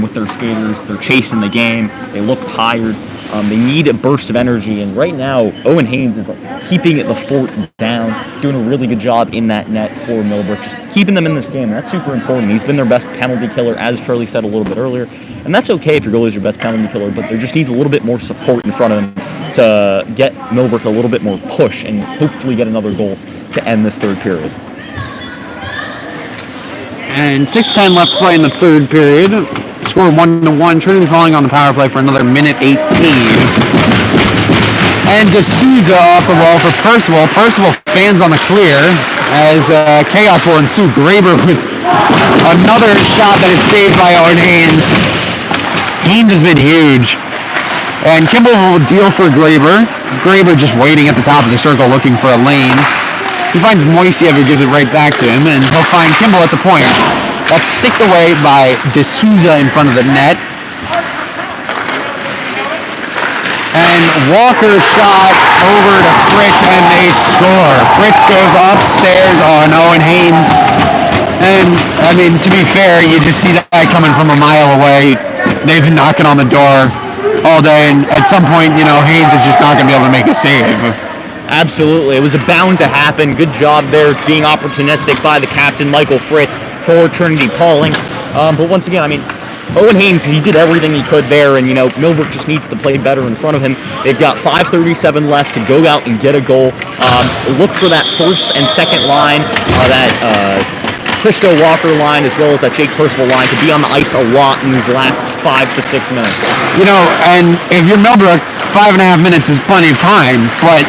with their skaters. They're chasing the game. They look tired. They need a burst of energy, and right now, Owen Haynes is keeping the fort down, doing a really good job in that net for Millbrook, just keeping them in this game. That's super important. He's been their best penalty killer, as Charlie said a little bit earlier, and that's okay if your goalie is your best penalty killer, but there just needs a little bit more support in front of him to get Millbrook a little bit more push and hopefully get another goal to end this third period. And 6:10 left to play in the third period. Score 1-1. Trinity Pawling on the power play for another minute 18. And D'Souza off the wall for Percival. Percival fans on the clear as chaos will ensue. Graber with another shot that is saved by Owen Haynes. Haynes has been huge. And Kimball will deal for Graber. Graber just waiting at the top of the circle looking for a lane. He finds Moiseev, who gives it right back to him, and he'll find Kimball at the point. That's sticked away by D'Souza in front of the net. And Walker's shot over to Fritz, and they score. Fritz goes upstairs on Owen Haynes. And, I mean, to be fair, you just see that guy coming from a mile away. They've been knocking on the door all day, and at some point, Haynes is just not going to be able to make a save. Absolutely. It was bound to happen. Good job there, being opportunistic by the captain, Michael Fritz, for Trinity Pawling. But once again, I mean, Owen Haynes, he did everything he could there, and, Millbrook just needs to play better in front of him. They've got 5:37 left to go out and get a goal. Look for that first and second line, that Christo Walker line, as well as that Jake Percival line, to be on the ice a lot in these last 5 to 6 minutes. And if you're Millbrook, 5.5 minutes is plenty of time, but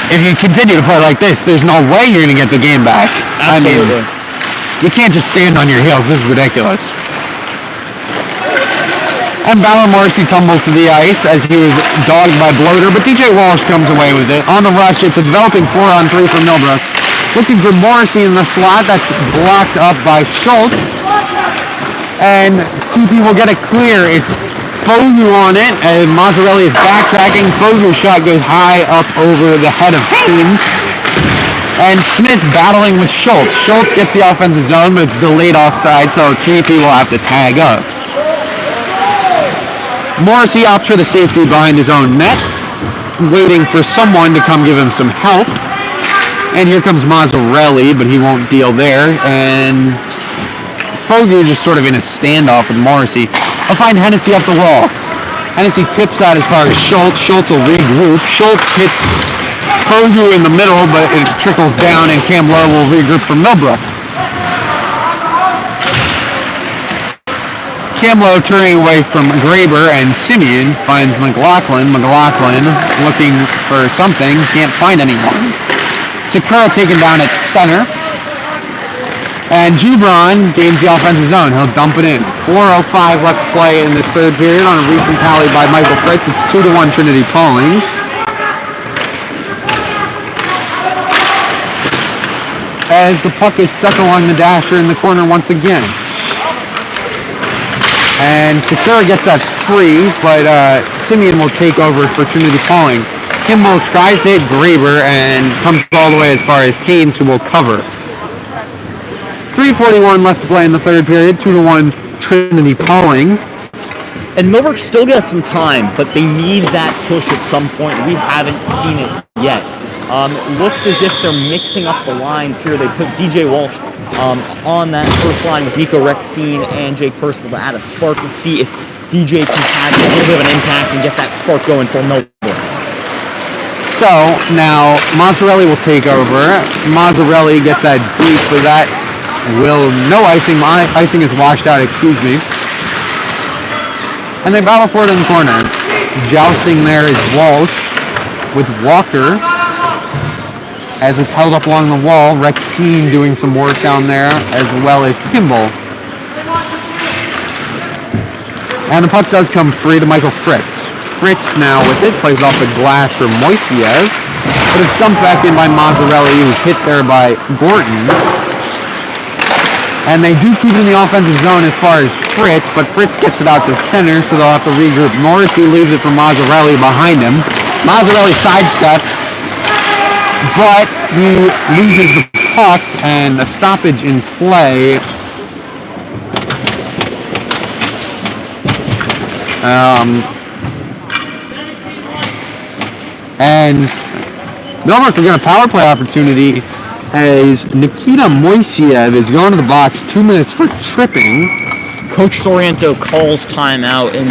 if you continue to play like this, there's no way you're going to get the game back. Absolutely. I mean, you can't just stand on your heels. This is ridiculous. And Ballard Morrissey tumbles to the ice as he was dogged by Bloater, but DJ Walsh comes away with it. On the rush, it's a developing 4-on-3 for Millbrook. Looking for Morrissey in the slot. That's blocked up by Schultz. And TP will get it clear. It's Fogu on it, and Mazzarelli is backtracking. Fogu's shot goes high up over the head of Haynes. And Smith battling with Schultz. Schultz gets the offensive zone, but it's delayed offside, so TP will have to tag up. Morrissey opts for the safety behind his own net, waiting for someone to come give him some help. And here comes Mazzarelli, but he won't deal there. And Fogu just sort of in a standoff with Morrissey. I'll find Hennessy up the wall. Hennessy tips out as far as Schultz. Schultz will regroup. Schultz hits Fogu in the middle, but it trickles down, and Cam Lowe will regroup for Millbrook. Camlo turning away from Graber, and Simeon finds McLaughlin. McLaughlin looking for something, can't find anyone. Sakura taken down at center. And Gibran gains the offensive zone. He'll dump it in. 4:05 left to play in this third period on a recent tally by Michael Fritz. It's 2-1 Trinity Pawling. As the puck is stuck along the dasher in the corner once again. And Sakura gets that free, but Simeon will take over for Trinity Pawling. Kimball tries to hit Graber and comes all the way as far as Haynes, who will cover. 3:41 left to play in the third period, 2-1 Trinity Pawling. And Millbrook still got some time, but they need that push at some point. We haven't seen it yet. It looks as if they're mixing up the lines here. They put DJ Walsh on that first line with Nico Rexine and Jake Percival to add a spark. Let's see if DJ can have a little bit of an impact and get that spark going for Millbrook. So now Mazzarelli will take over. Mazzarelli gets that deep, but that no icing. Icing is washed out, excuse me. And they battle for it in the corner. Jousting there is Walsh with Walker as it's held up along the wall. Rexine doing some work down there, as well as Kimball. And the puck does come free to Michael Fritz. Fritz now with it, plays off the glass for Moiseev, but it's dumped back in by Mazzarelli, who's hit there by Gordon. And they do keep it in the offensive zone as far as Fritz, but Fritz gets it out to center, so they'll have to regroup. Morrissey leaves it for Mazzarelli behind him. Mazzarelli sidesteps, but he loses the puck, and a stoppage in play. And Millbrook will get a power play opportunity as Nikita Moiseev is going to the box, 2 minutes for tripping. Coach Sorrento calls timeout, and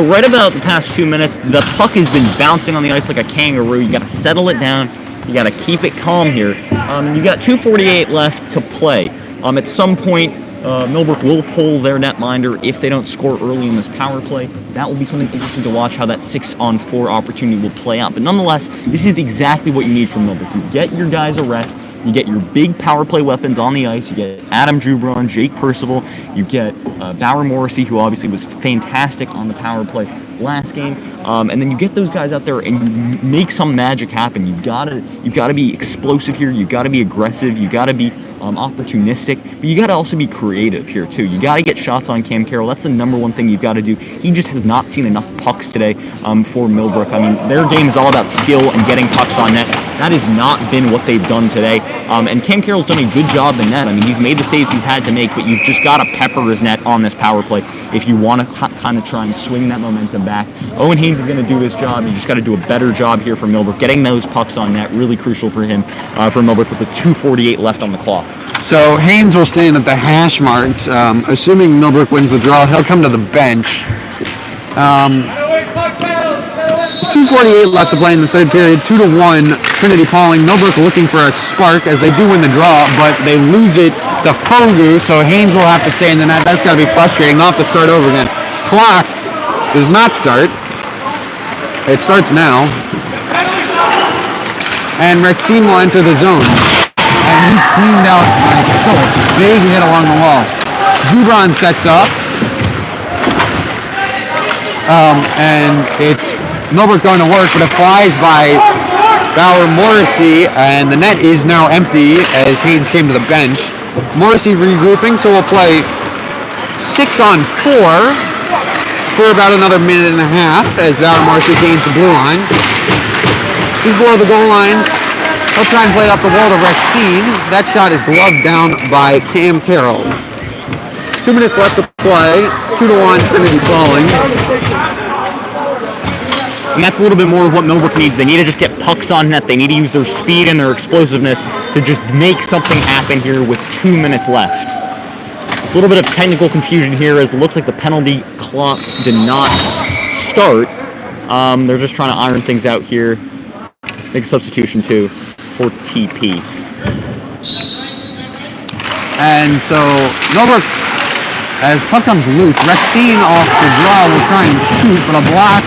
right about the past 2 minutes, the puck has been bouncing on the ice like a kangaroo. You got to settle it down. You got to keep it calm here. You got 2:48 left to play. At some point, Millbrook will pull their netminder if they don't score early in this power play. That will be something interesting to watch, how that 6-on-4 opportunity will play out. But nonetheless, this is exactly what you need from Millbrook. You get your guys a rest. You get your big power play weapons on the ice. You get Adam Jubron, Jake Percival. You get Bauer Morrissey, who obviously was fantastic on the power play last game. And then you get those guys out there and you make some magic happen. You've got to be explosive here. You've got to be aggressive. You've got to be opportunistic, but you got to also be creative here too. You got to get shots on Cam Carroll. That's the number one thing you've got to do. He just has not seen enough pucks today for Millbrook. I mean, their game is all about skill and getting pucks on net. That has not been what they've done today. And Cam Carroll's done a good job in net. I mean, he's made the saves he's had to make, but you've just got to pepper his net on this power play if you want to kind of try and swing that momentum back. Owen Haynes is going to do his job. You just got to do a better job here for Millbrook. Getting those pucks on net, really crucial for him, for Millbrook, with the 2:48 left on the clock. So Haynes will stand at the hash marks. Assuming Millbrook wins the draw, he'll come to the bench. 2:48 left to play in the third period. 2-1 Trinity Pawling. Millbrook looking for a spark as they do win the draw, but they lose it to Fogu, so Haynes will have to stay in the net. That's got to be frustrating. They'll have to start over again. Clock does not start. It starts now. And Rexine will enter the zone. And he's cleaned out by Schultz. Big hit along the wall. Jubron sets up. And it's Millbrook going to work, but it flies by Bauer Morrissey, and the net is now empty as Haynes came to the bench. Morrissey regrouping, so we'll play 6-on-4 for about another minute and a half as Bauer Morrissey gains the blue line. He's below the goal line. He'll try and play it up the wall to Rexine. That shot is gloved down by Cam Carroll. 2 minutes left to play. 2-1 Trinity Pawling. And that's a little bit more of what Millbrook needs. They need to just get pucks on net. They need to use their speed and their explosiveness to just make something happen here with 2 minutes left. A little bit of technical confusion here as it looks like the penalty clock did not start. They're just trying to iron things out here. Make a substitution too for TP. And so Millbrook as puck comes loose. Rexine off the draw will try and shoot, but a block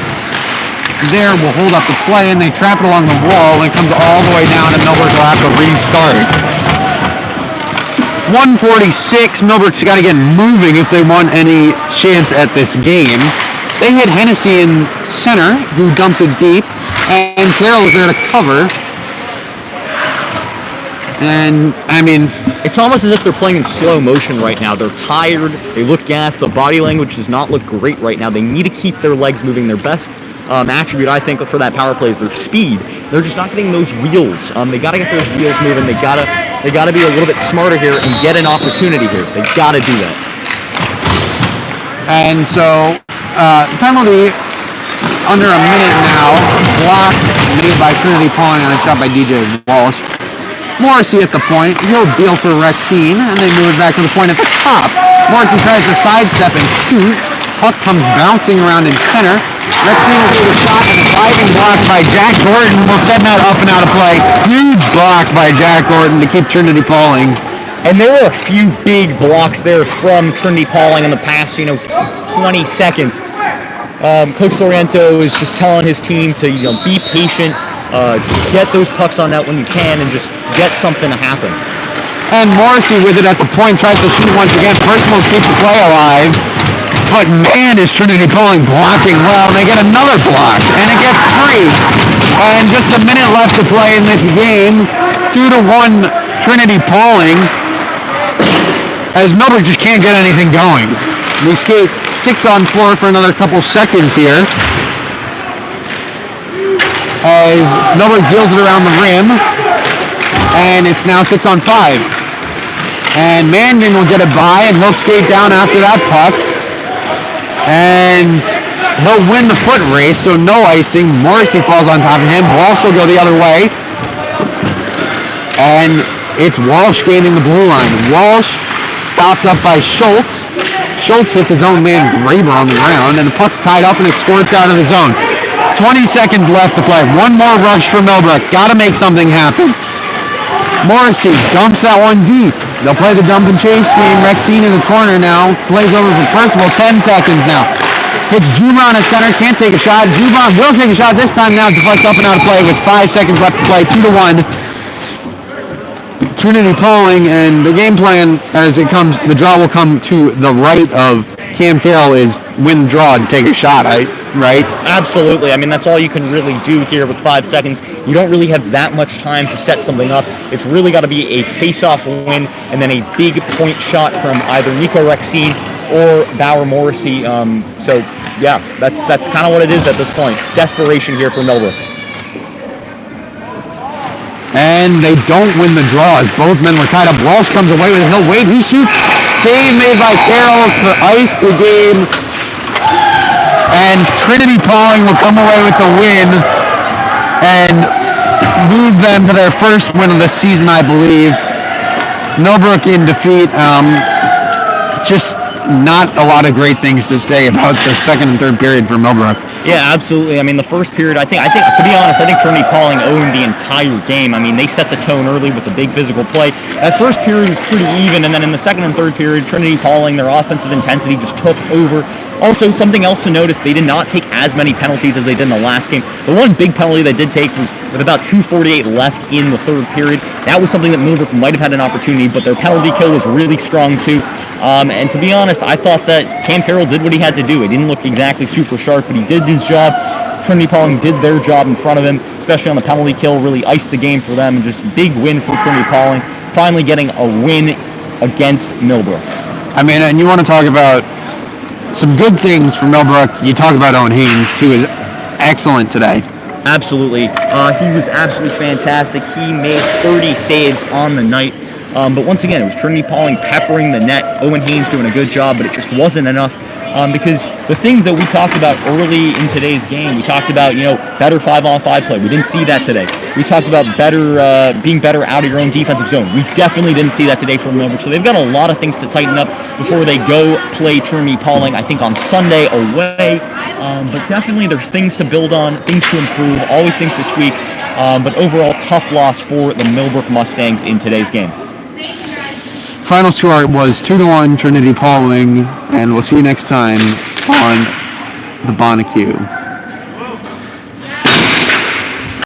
there will hold up the play, and they trap it along the wall, and it comes all the way down, and Millbrook will have to restart. 146, Millbrook's got to get moving if they want any chance at this game. They hit Hennessy in center, who dumps it deep, and Carroll is there to cover. And, I mean, it's almost as if they're playing in slow motion right now. They're tired. They look gassed. The body language does not look great right now. They need to keep their legs moving. Their best attribute, I think, for that power play is their speed. They're just not getting those wheels. They got to get those wheels moving. They got to be a little bit smarter here and get an opportunity here. They got to do that. And so, penalty under a minute now. Block made by Trinity Pawling on a shot by DJ Walsh. Morrissey at the point. He'll deal for Rexine, and they move it back to the point at the top. Morrissey tries to sidestep and shoot. Puck comes bouncing around in center. Rexine will take a shot, and a diving block by Jack Gordon will send that up and out of play. Huge block by Jack Gordon to keep Trinity Pawling. And there were a few big blocks there from Trinity Pawling in the past, 20 seconds. Coach Sorrento is just telling his team to, be patient. Just get those pucks on net when you can and just get something to happen. And Morrissey with it at the point tries to shoot once again. Percival keeps the play alive. But man, is Trinity Pawling blocking well. They get another block, and it gets free. And just a minute left to play in this game. 2-1 Trinity Pawling. As Millbrook just can't get anything going. They skate 6-on-4 for another couple seconds here. As Millbrook deals it around the rim, and it's now 6-on-5. And Mandan will get it by, and he'll skate down after that puck. And he'll win the foot race, so no icing. Morrissey falls on top of him. Walsh will go the other way. And it's Walsh gaining the blue line. Walsh stopped up by Schultz. Schultz hits his own man Graber on the ground, and the puck's tied up and it squirts out of the zone. 20 seconds left to play. One more rush for Millbrook. Got to make something happen. Morrissey dumps that one deep. They'll play the dump and chase game. Rexine in the corner now. Plays over for Percival. 10 seconds now. Hits Jubon at center. Can't take a shot. Jubon will take a shot this time now. Deflects up and out of play with 5 seconds left to play. 2-1. Trinity Pawling, and the game plan as it comes, the draw will come to the right of Cam Carroll is win the draw and take a shot, right? Absolutely. I mean, that's all you can really do here with 5 seconds. You don't really have that much time to set something up. It's really got to be a face-off win and then a big point shot from either Nico Rexine or Bauer Morrissey. So, yeah, that's kind of what it is at this point. Desperation here for Millbrook. And they don't win the draw as both men were tied up. Walsh comes away with it. He'll wait. He shoots. Save made by Carroll to ice the game. And Trinity Pawling will come away with the win and move them to their first win of the season, I believe. Millbrook in defeat. Just not a lot of great things to say about the second and third period for Millbrook. Yeah, absolutely. I mean, the first period, I think to be honest, I think Trinity Pawling owned the entire game. I mean, they set the tone early with the big physical play. That first period was pretty even, and then in the second and third period, Trinity Pawling, their offensive intensity just took over. Also, something else to notice, they did not take as many penalties as they did in the last game. The one big penalty they did take was with about 2:48 left in the third period. That was something that Millbrook might have had an opportunity, but their penalty kill was really strong too. And to be honest, I thought that Cam Carroll did what he had to do. It didn't look exactly super sharp, but he did his job. Trinity Pawling did their job in front of him, especially on the penalty kill, really iced the game for them, and just big win for Trinity Pawling, finally getting a win against Millbrook. I mean, and you want to talk about some good things for Millbrook. You talk about Owen Haynes, who was excellent today. Absolutely. He was absolutely fantastic. He made 30 saves on the night. But once again, it was Trinity Pawling peppering the net. Owen Haynes doing a good job, but it just wasn't enough. Because the things that we talked about early in today's game, we talked about, better 5-on-5 play. We didn't see that today. We talked about being better out of your own defensive zone. We definitely didn't see that today from Millbrook. So they've got a lot of things to tighten up before they go play Trinity Pawling, I think, on Sunday away. But definitely there's things to build on, things to improve, always things to tweak. But overall, tough loss for the Millbrook Mustangs in today's game. Final score was 2-1 Trinity Pawling, and we'll see you next time on the Bonnecue.